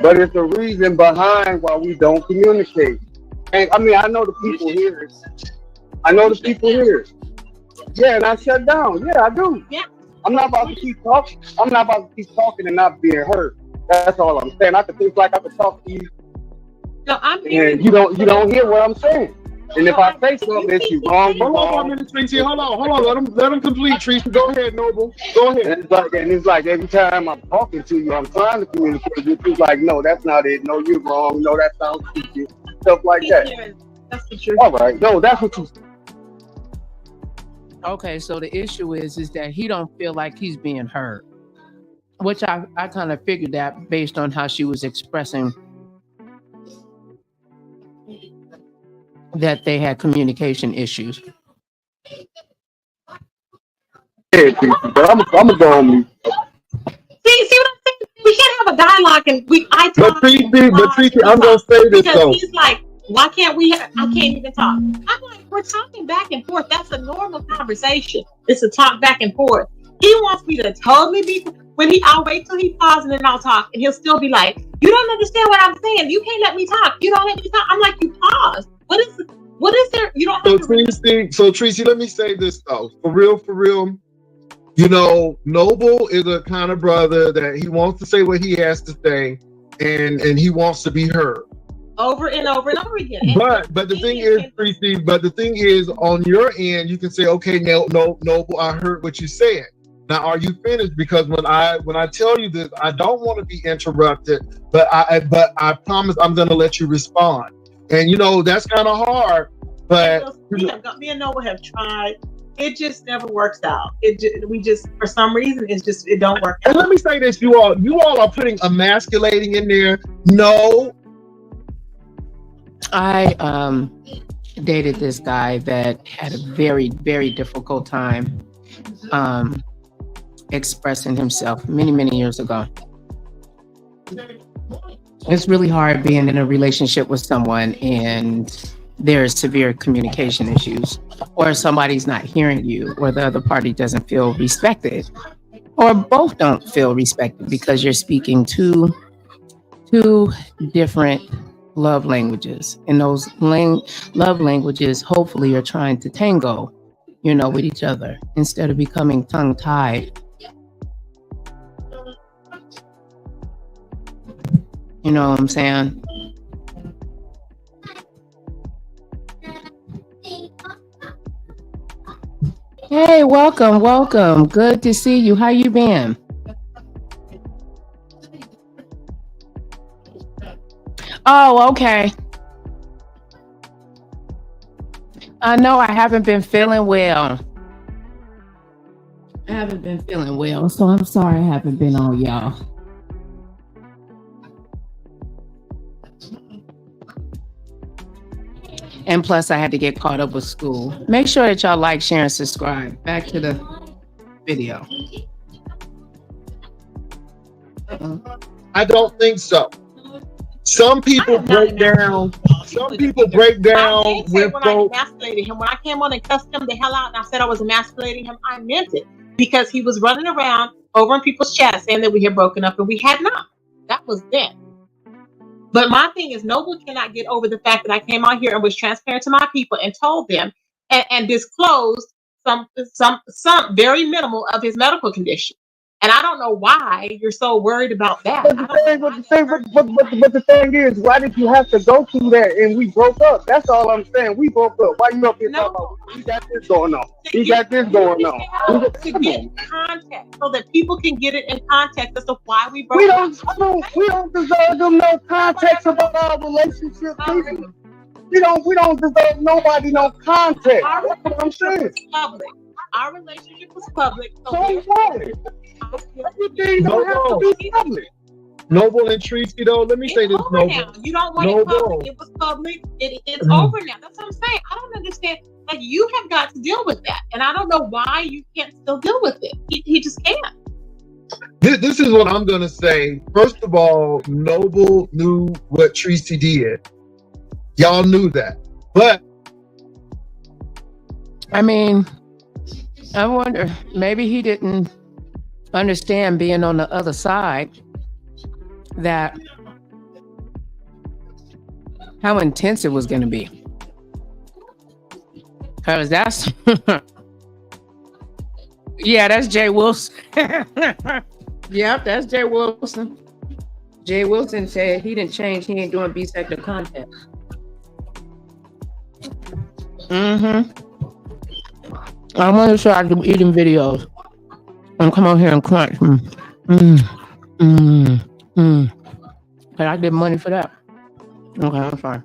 But it's the reason behind why we don't communicate. And I mean, I know the people here. Yeah, and I shut down. Yeah, I do. Yeah. I'm not about to keep talking. I'm not about to keep talking and not being heard. That's all I'm saying. I could think like I could talk to you. No, I'm hearing. And you don't hear what I'm saying. And if I say something that you wrong, hold on, Tracy. Hold on. Let him complete, Tracy. Go ahead, Noble. Go ahead. And it's like every time I'm talking to you, I'm trying to communicate with you. Like, no, that's not it. No, you're wrong. No, that sounds stupid. Stuff like that. That's the truth. All right. No, that's what you. Okay, so the issue is that he don't feel like he's being heard, which I kind of figured that based on how she was expressing that they had communication issues. Yeah, but I'm gonna go on mute. See what I'm saying? We can't have a dialogue and I talk. But Tracy, I'm gonna say this because though. He's like, why can't we? I can't even talk. I'm like, we're talking back and forth. That's a normal conversation. It's a talk back and forth. He wants me to totally be. I'll wait till he pauses and then I'll talk, and he'll still be like, "You don't understand what I'm saying. You can't let me talk. You don't let me talk." I'm like, "You pause. What is there? You don't." So Tracy, let me say this though, for real. You know, Noble is a kind of brother that he wants to say what he has to say, and he wants to be heard. Over and over and over again. But the thing is, Tracy, on your end, you can say, okay, no, Noble, I heard what you said. Now, are you finished? Because when I tell you this, I don't want to be interrupted, but I promise I'm going to let you respond. And you know that's kind of hard. But me and Noble have tried. It just never works out. For some reason, it don't work out. And let me say this, you all are putting emasculating in there. No. I dated this guy that had a very, very difficult time expressing himself many years ago. It's really hard being in a relationship with someone and there's severe communication issues, or somebody's not hearing you, or the other party doesn't feel respected, or both don't feel respected because you're speaking two different love languages. And those love languages, hopefully, you're trying to tango, with each other instead of becoming tongue-tied. You know what I'm saying? Hey, welcome. Good to see you. How you been? Oh, okay. I know I haven't been feeling well. So I'm sorry I haven't been on, y'all. And plus, I had to get caught up with school. Make sure that y'all like, share, and subscribe. Back to the video. I don't think so. Some people break down. When I emasculated him, when I came on and cussed him the hell out, and I said I was emasculating him, I meant it, because he was running around over in people's chats saying that we had broken up, and we had not. That was then. But my thing is, Noble cannot get over the fact that I came out here and was transparent to my people and told them and disclosed some very minimal of his medical condition. And I don't know why you're so worried about that. But the thing is, why did you have to go through that and we broke up? That's all I'm saying. We broke up. Why you up here talking about we got this going on? We got this going on. To get context so that people can get it in context as to why we broke up. We don't deserve them no context about our relationship. We don't deserve nobody no context. That's what I'm saying. Our relationship was public. So what? Everything don't have to be public. Noble and Tracy, though, let me say this, over Noble. now. You don't want it public. It was public. It's over now. That's what I'm saying. I don't understand. Like, you have got to deal with that. And I don't know why you can't still deal with it. He just can't. This is what I'm going to say. First of all, Noble knew what Tracy did. Y'all knew that. But I mean, I wonder, maybe he didn't understand being on the other side, that how intense it was going to be. Because that's, yeah, that's Jay Wilson. Yep, that's Jay Wilson. Jay Wilson said he didn't change. He ain't doing B-sector content. I'm gonna start eating videos and come on here and crunch. But I get money for that. Okay, I'm fine.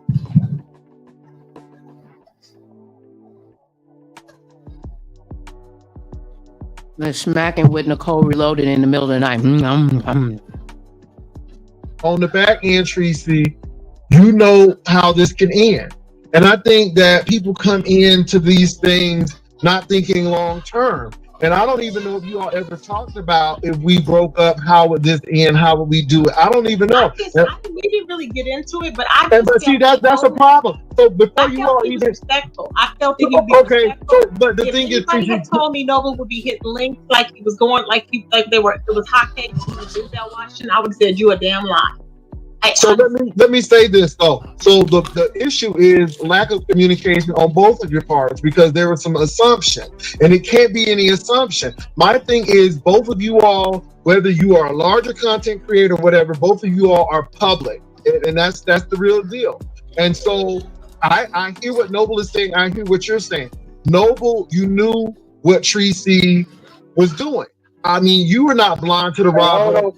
And smacking with Nicole Reloaded in the middle of the night. On the back end, Tracy, you know how this can end. And I think that people come into these things not thinking long term. And I don't even know if you all ever talked about, if we broke up, how would this end? How would we do it? I don't even know. We didn't really get into it, but but see, that's a problem. So before you all even respectful, I felt that he'd be respectful. So, but the thing is, if anybody had told me Noble would be hitting links like he was going, like it was hotcakes in the Washington, I would have said you a damn lie. So let me say this though. So the issue is lack of communication on both of your parts, because there was some assumption, and it can't be any assumption. My thing is, both of you all, whether you are a larger content creator or whatever, both of you all are public, and that's the real deal. And so I hear what Noble is saying. I hear what you're saying. Noble, you knew what Tracy was doing. I mean, you were not blind to the robber.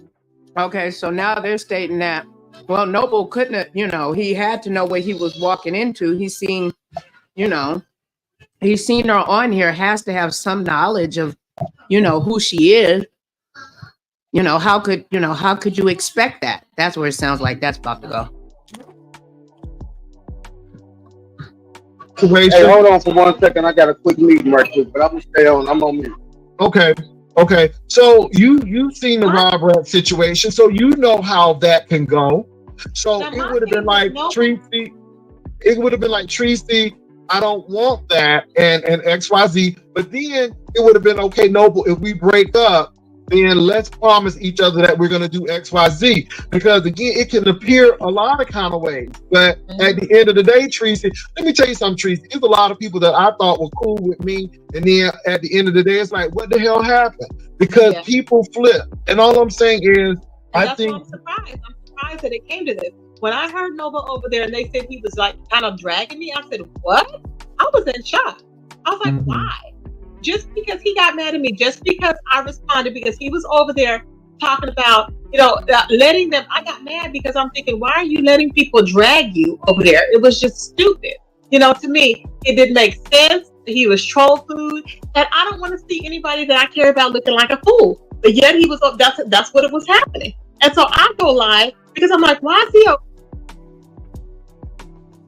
Okay, so now they're stating that, well, Noble couldn't have, he had to know what he was walking into. He's seen her on here, has to have some knowledge of, who she is. How could you expect that? That's where it sounds like that's about to go. Hey, hold on for 1 second. I got a quick meeting right quick, but I'm gonna stay on. I'm on mute. Okay. So you've seen the Rob Rat situation, so you know how that can go. So it would have been like Tracy. It would have been like Tracy, I don't want that, and XYZ. But then it would have been, okay, Noble, if we break up, then let's promise each other that we're going to do XYZ. Because again, it can appear a lot of kind of ways. But at the end of the day, Tracy, let me tell you something, Tracy. There's a lot of people that I thought were cool with me. And then at the end of the day, it's like, what the hell happened? Because people flip. And all I'm saying is, I think I'm surprised. I'm surprised that it came to this. When I heard Noble over there and they said he was like kind of dragging me, I said, what? I was in shock. I was like, why? Just because he got mad at me, just because I responded, because he was over there talking about, letting them. I got mad because I'm thinking, why are you letting people drag you over there? It was just stupid. To me, it didn't make sense. He was troll food, and I don't want to see anybody that I care about looking like a fool. But yet he was. That's what it was happening. And so I go live because I'm like, why is he?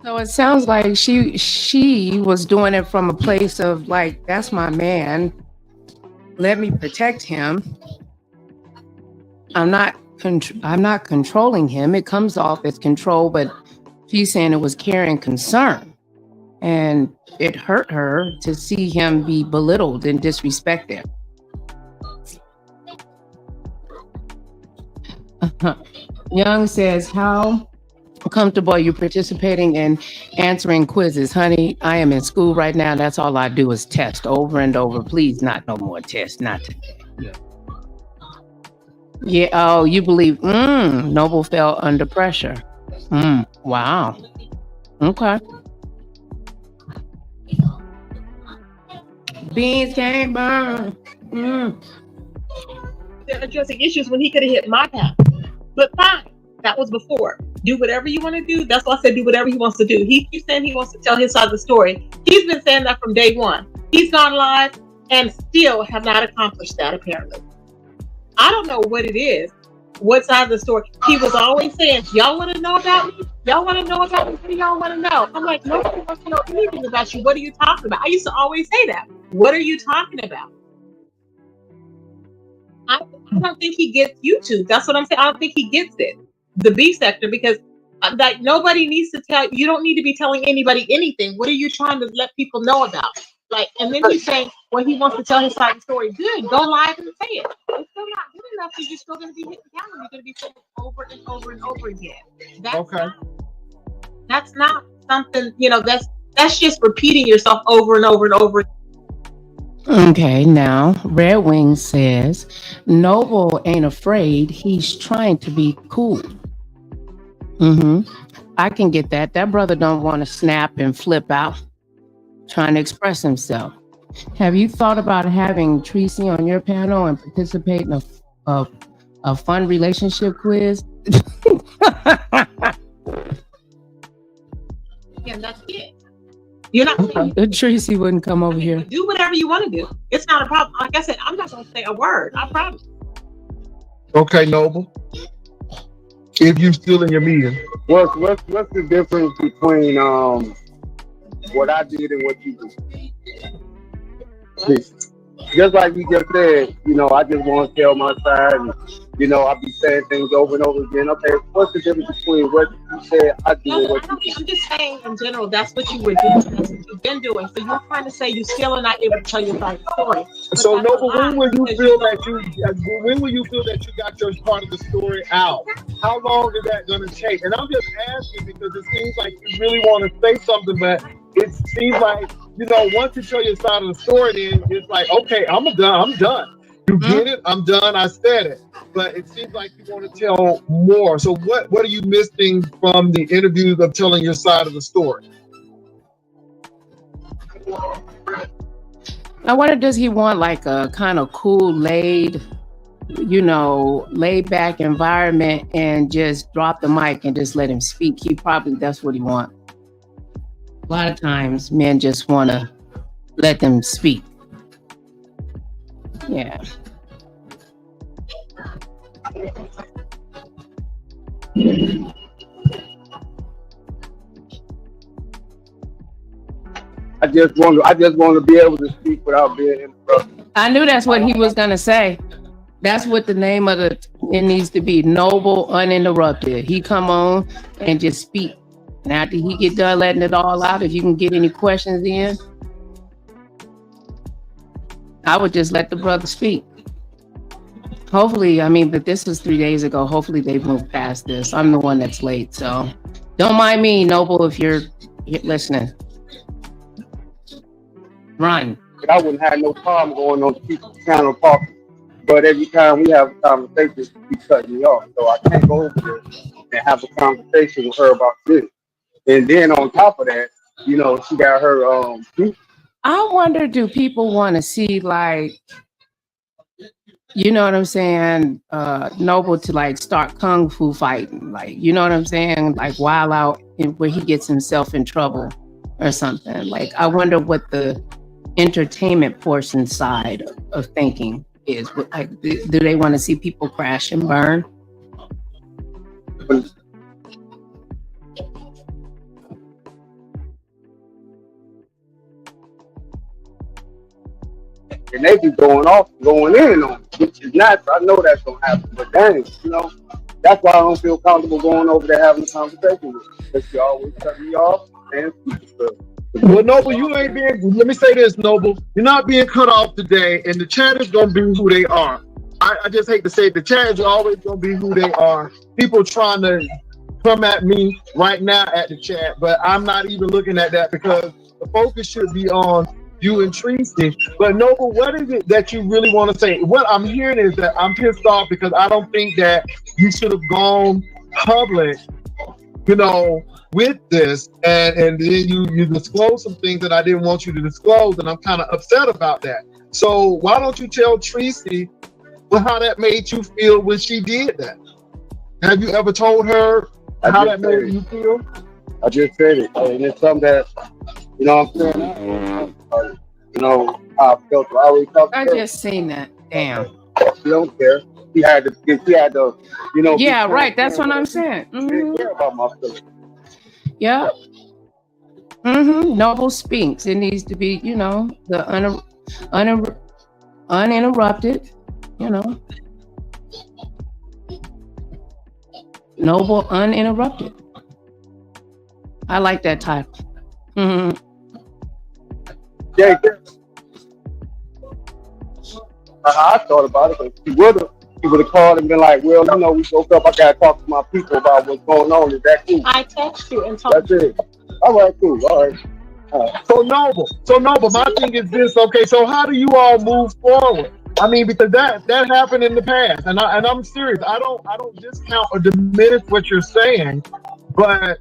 So it sounds like she was doing it from a place of like, that's my man. Let me protect him. I'm not controlling him. It comes off as control, but she's saying it was care and concern. And it hurt her to see him be belittled and disrespected. Young says, how comfortable are you participating in answering quizzes? Honey, I am in school right now. That's all I do is test over and over. Please, not no more tests. Not today. Yeah. Oh, you believe Noble fell under pressure. Wow. Okay. Beans can't burn. They're addressing issues when he could have hit my path. But fine. That was before. Do whatever you want to do. That's why I said do whatever he wants to do. He keeps saying he wants to tell his side of the story. He's been saying that from day one. He's gone live and still have not accomplished that, apparently. I don't know what it is, What side of the story? He was always saying, y'all want to know about me? Y'all want to know about me? What do y'all want to know? I'm like, nobody wants to know anything about you. What are you talking about? I used to always say that. What are you talking about? I don't think he gets YouTube. That's what I'm saying. I don't think he gets it. The B sector, because like nobody needs to tell, you don't need to be telling anybody anything. What are you trying to let people know about? Like, and then he's saying, well, he wants to tell his side of the story. Good, go live and say it. It's still not good enough because you're still going to be hitting camera. You're going to be saying it over and over and over again. That's not something, you know, that's just repeating yourself over and over and over. Okay, now Red Wing says Noble ain't afraid. He's trying to be cool. I can get that. That brother don't want to snap and flip out, trying to express himself. Have you thought about having Tracy on your panel and participate in a fun relationship quiz? Yeah, that's it. You're not. Tracy wouldn't come over here. Do whatever you want to do. It's not a problem. Like I said, I'm not going to say a word. I promise. Okay, Noble. If you're still in your meeting, what's the difference between what I did and what you did? Just like you just said, you know, I just want to tell my side, and you know, I be saying things over and over again. Okay, what's the difference between what you said I do and what you did? I'm just saying in general, that's what you were doing. That's what you've been doing. So you're trying to say you still are not able to tell your side of the story. So Noble, when will you feel that you got your part of the story out? How long is that going to take? And I'm just asking because it seems like you really want to say something, but it seems like, you know, once you show your side of the story, then it's like, okay, I'm done. You get it? I'm done. I said it. But it seems like you want to tell more. So what are you missing from the interviews of telling your side of the story? I wonder, does he want like a kind of cool, laid back environment and just drop the mic and just let him speak? That's what he wants. A lot of times men just want to let them speak. Yeah. I just want to be able to speak without being interrupted. I knew that's what he was gonna say. That's what the name of it needs to be. Noble Uninterrupted. He come on and just speak. And after he get done letting it all out, if you can get any questions in, I would just let the brother speak. Hopefully, but this was 3 days ago. Hopefully they moved past this. I'm the one that's late, so don't mind me, Noble, if you're listening. Run. I wouldn't have no problem going on people's channel talking, but every time we have a conversation, she cutting me off. So I can't go over there and have a conversation with her about this. And then on top of that, you know, she got her I wonder, do people want to see, like, you know what I'm saying, Noble to like start kung fu fighting, like, you know what I'm saying, like wild out where he gets himself in trouble or something. Like, I wonder what the entertainment portion side of thinking is. Like, do they want to see people crash and burn? And they be going in on it, which is natural. I know that's gonna happen, but dang, you know, that's why I don't feel comfortable going over there having a conversation with her. Because she always cut me off and stuff. Well, Noble, you ain't being. Let me say this, Noble. You're not being cut off today, and the chat is gonna be who they are. I just hate to say it, the chat is always gonna be who they are. People trying to come at me right now at the chat, but I'm not even looking at that because the focus should be on you and Tracy. But Noble, what is it that you really want to say? What I'm hearing is that I'm pissed off because I don't think that you should have gone public, you know, with this, and then you disclose some things that I didn't want you to disclose, and I'm kind of upset about that. So why don't you tell Tracy how that made you feel when she did that? Have you ever told her how that made you feel? I just said it, and it's something that, you know what I'm saying? You know how I felt. I always talk. I just seen that. Damn. You don't care. She had to, you know. be Yeah, right. That's what transparent I'm with people. saying. She didn't care about my feelings. Yeah. Noble speaks. It needs to be, you know, the uninterrupted, you know. Noble uninterrupted. I like that title. Yeah, I thought about it, but she would have called and been like, well, you know, we woke up, I gotta talk to my people about what's going on. Is that cool? I text you and told That's it. All right, cool. All right. So Noble, my thing is this. Okay, so how do you all move forward? I mean, because that happened in the past, and I'm serious. I don't discount or diminish what you're saying, but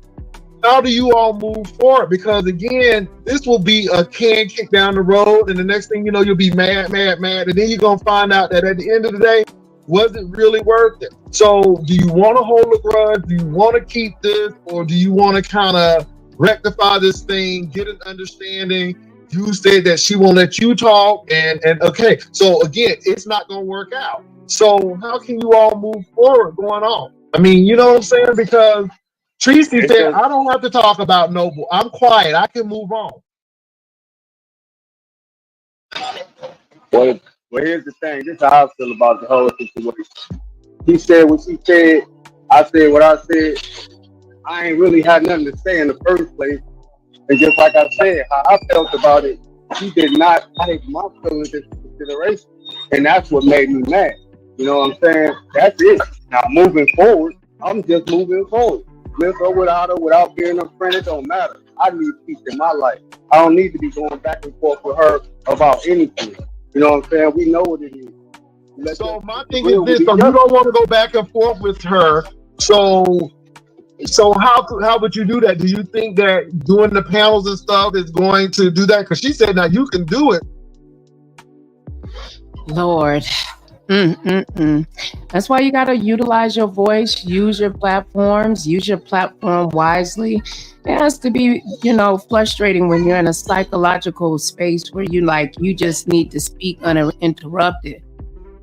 how do you all move forward? Because again, this will be a can kick down the road, and the next thing you know, you'll be mad, and then you're gonna find out that at the end of the day, was it really worth it? So, do you want to hold a grudge? Do you want to keep this, or do you want to kind of rectify this thing, get an understanding? You said that she won't let you talk, and okay, so again, it's not gonna work out. So, how can you all move forward going on? I mean, you know what I'm saying? Because Tracy said, I don't have to talk about Noble. I'm quiet. I can move on. Well, here's the thing. This is how I feel about the whole situation. He said what she said. I said what I said. I ain't really had nothing to say in the first place. And just like I said, how I felt about it, she did not take my feelings into consideration. And that's what made me mad. You know what I'm saying? That's it. Now, moving forward, I'm just moving forward. With or without her, without being a friend, it don't matter. I need peace in my life. I don't need to be going back and forth with her about anything. You know what I'm saying? We know what it is. So my thing is this: so you don't want to go back and forth with her. So how would you do that? Do you think that doing the panels and stuff is going to do that? Because she said, now you can do it. Lord. That's why you got to utilize your voice, use your platforms, use your platform wisely. It has to be, you know, frustrating when you're in a psychological space where you just need to speak uninterrupted.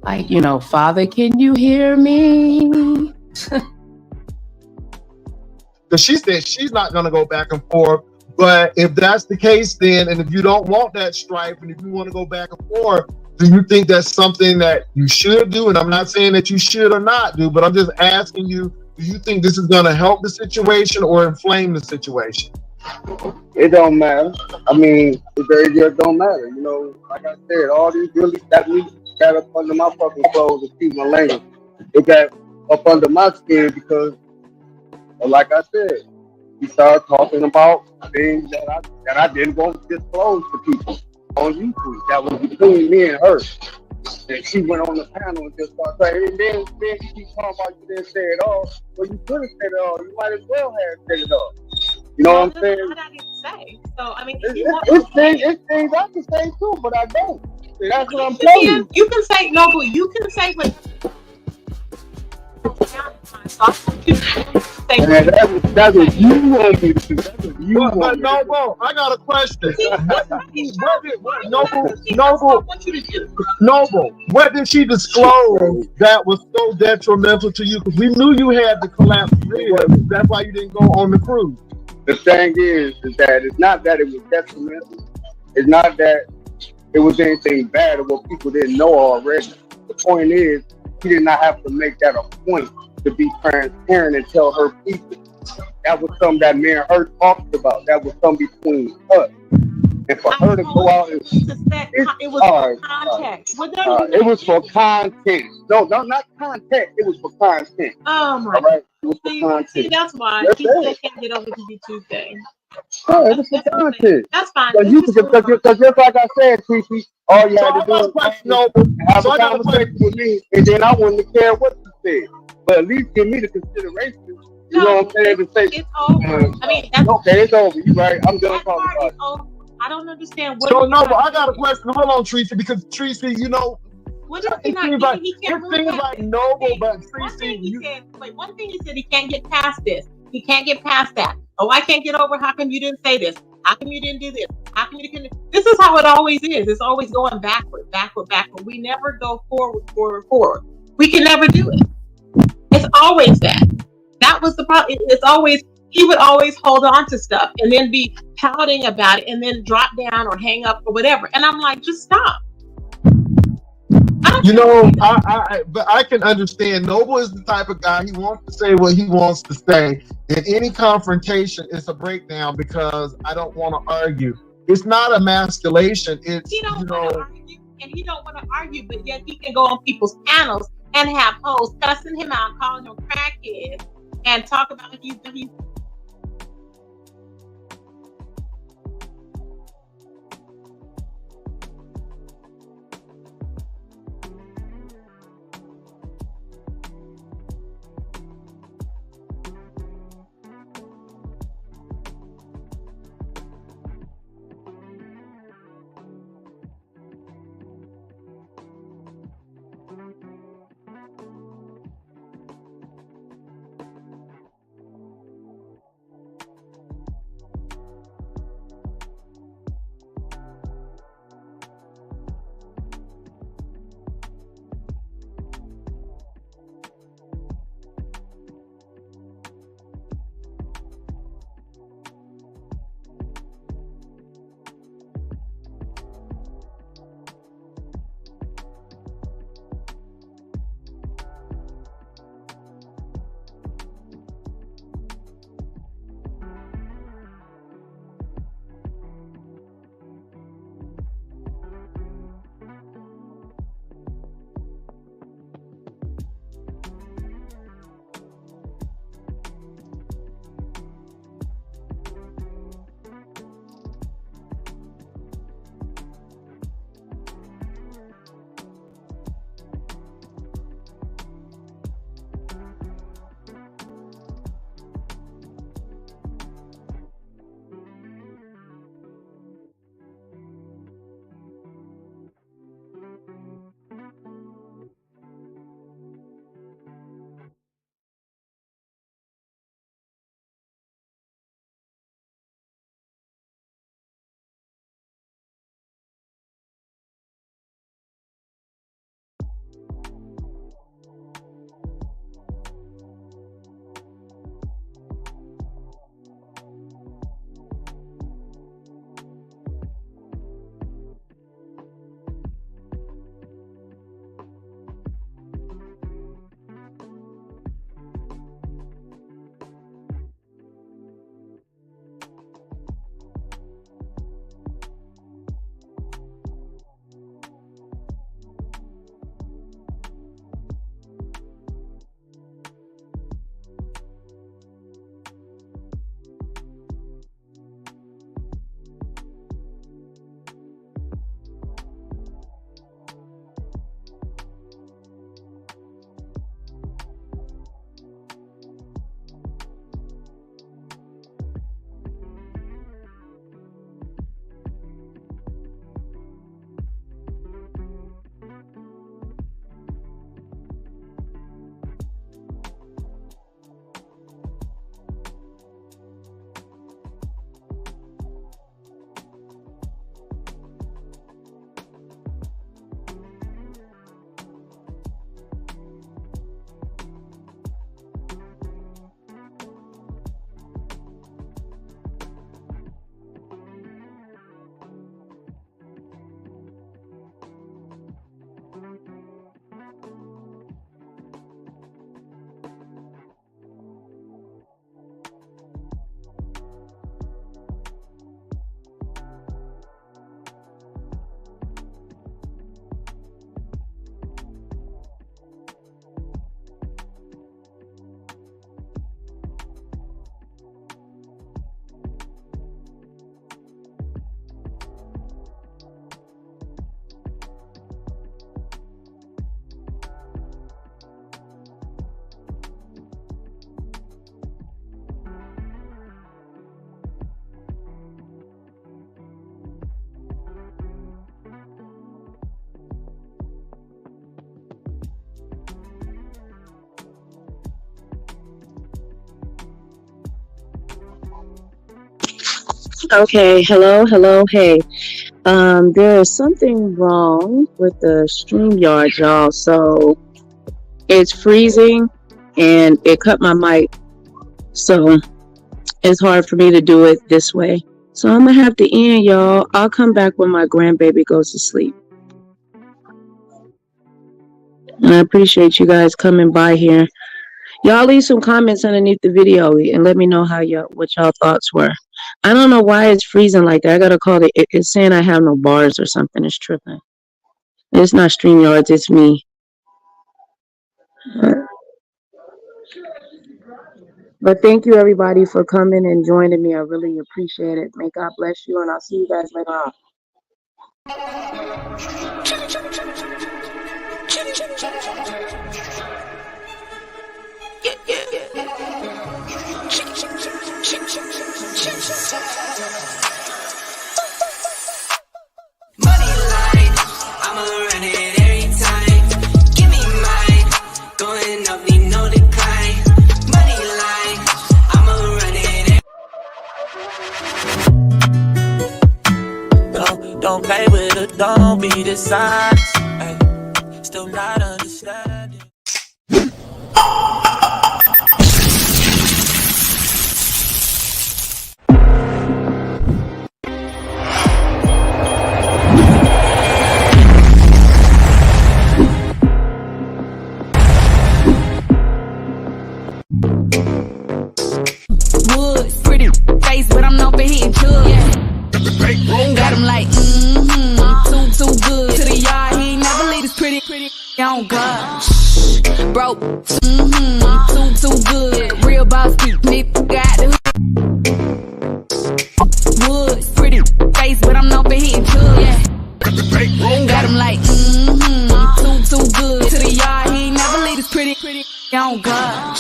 Like, you know, Father, can you hear me? Because she said she's not going to go back and forth. But if that's the case, then, and if you don't want that strife, and if you want to go back and forth, do you think that's something that you should do? And I'm not saying that you should or not do, but I'm just asking you, do you think this is going to help the situation or inflame the situation? It don't matter. I mean, it just don't matter. You know, like I said, all these really got up under my fucking clothes, excuse my language. It got up under my skin because, like I said, we started talking about things that I didn't want to disclose to people on YouTube. That was between me and her. And she went on the panel and just started saying, and then she keep talking about you didn't say it all. Well, you could have said it all. You might as well have said it all. You know what I'm saying? What I need to say. So I mean, it's things I can say too, but I don't. See, that's what I'm telling you. You can say no, but you can say what. That's what you want me to do. That's what you want me to do. Noble, I got a question. Noble, what did she disclose that was so detrimental to you? Because we knew you had the collapse rib. That's why you didn't go on the cruise. The thing is that it's not that it was detrimental. It's not that it was anything bad or what people didn't know already. The point is, she did not have to make that a point to be transparent and tell her people. That was something that me and her talked about. That was something between us. And for her to go out and it was for context. It was for content. No, not content. It was for content. Oh my! All right? It was for content. See, that's why people can't get over the YouTube thing. Yeah, it was for content. That's fine. Because just like I said, Tracy, all you had to do was have a conversation with me, and then I wouldn't care what you said. But at least give me the consideration. You know what I'm saying? To say, it's over. I mean, that's okay. It's over. You right? I'm done talking about it. I don't understand what. So no, but I got a question. Hold on, Tracy, because Tracy, you know, what is it seems like Noble, but Tracy, one thing he said, he can't get past this. He can't get past that. Oh, I can't get over. How come you didn't say this? How come you didn't do this? How come you didn't? This is how it always is. It's always going backward. We never go forward. We can never do it. It's always that. That was the problem. It's always, he would always hold on to stuff and then be pouting about it and then drop down or hang up or whatever. And I'm like, just stop. You know, but I can understand. Noble is the type of guy, he wants to say what he wants to say. In any confrontation, it's a breakdown because I don't want to argue. It's not emasculation. It's, he don't want to argue, and he don't want to argue, but yet he can go on people's panels and have hosts cussing him out, calling him crackhead, and talk about he's Okay, hello, hey. There is something wrong with the StreamYard, y'all. So it's freezing and it cut my mic. So it's hard for me to do it this way. So I'm gonna have to end, y'all. I'll come back when my grandbaby goes to sleep. And I appreciate you guys coming by here. Y'all leave some comments underneath the video and let me know what y'all thoughts were. I don't know why it's freezing like that. I gotta call it. It's saying I have no bars or something. It's tripping. It's not StreamYards, it's me. But thank you everybody for coming and joining me. I really appreciate it. May God bless you, and I'll see you guys later on. Money line, I'ma run it every time. Give me mine, going up, need no decline. Money line, I'ma run it. Don't play with it, don't be dishonest. Ay, still not understanding. Woods, pretty face, but I'm known for hitting drugs. Yeah. Got him like, too good. To the yard, he ain't never leave his pretty on God. Broke, too good. Real boss, nigga got the woods, pretty face, but I'm known for hitting drugs. Yeah. Got him like, too good. To the yard, he ain't never leave his pretty on God.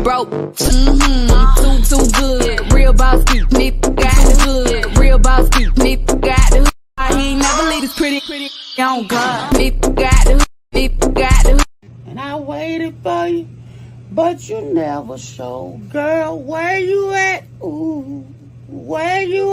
Broke, too good. Real boss, nigga got the hood. Real boss, nigga got the hood. He ain't never leave his pretty on God. Nigga got the hood. And I waited for you, but you never showed. Girl, where you at? Ooh, where you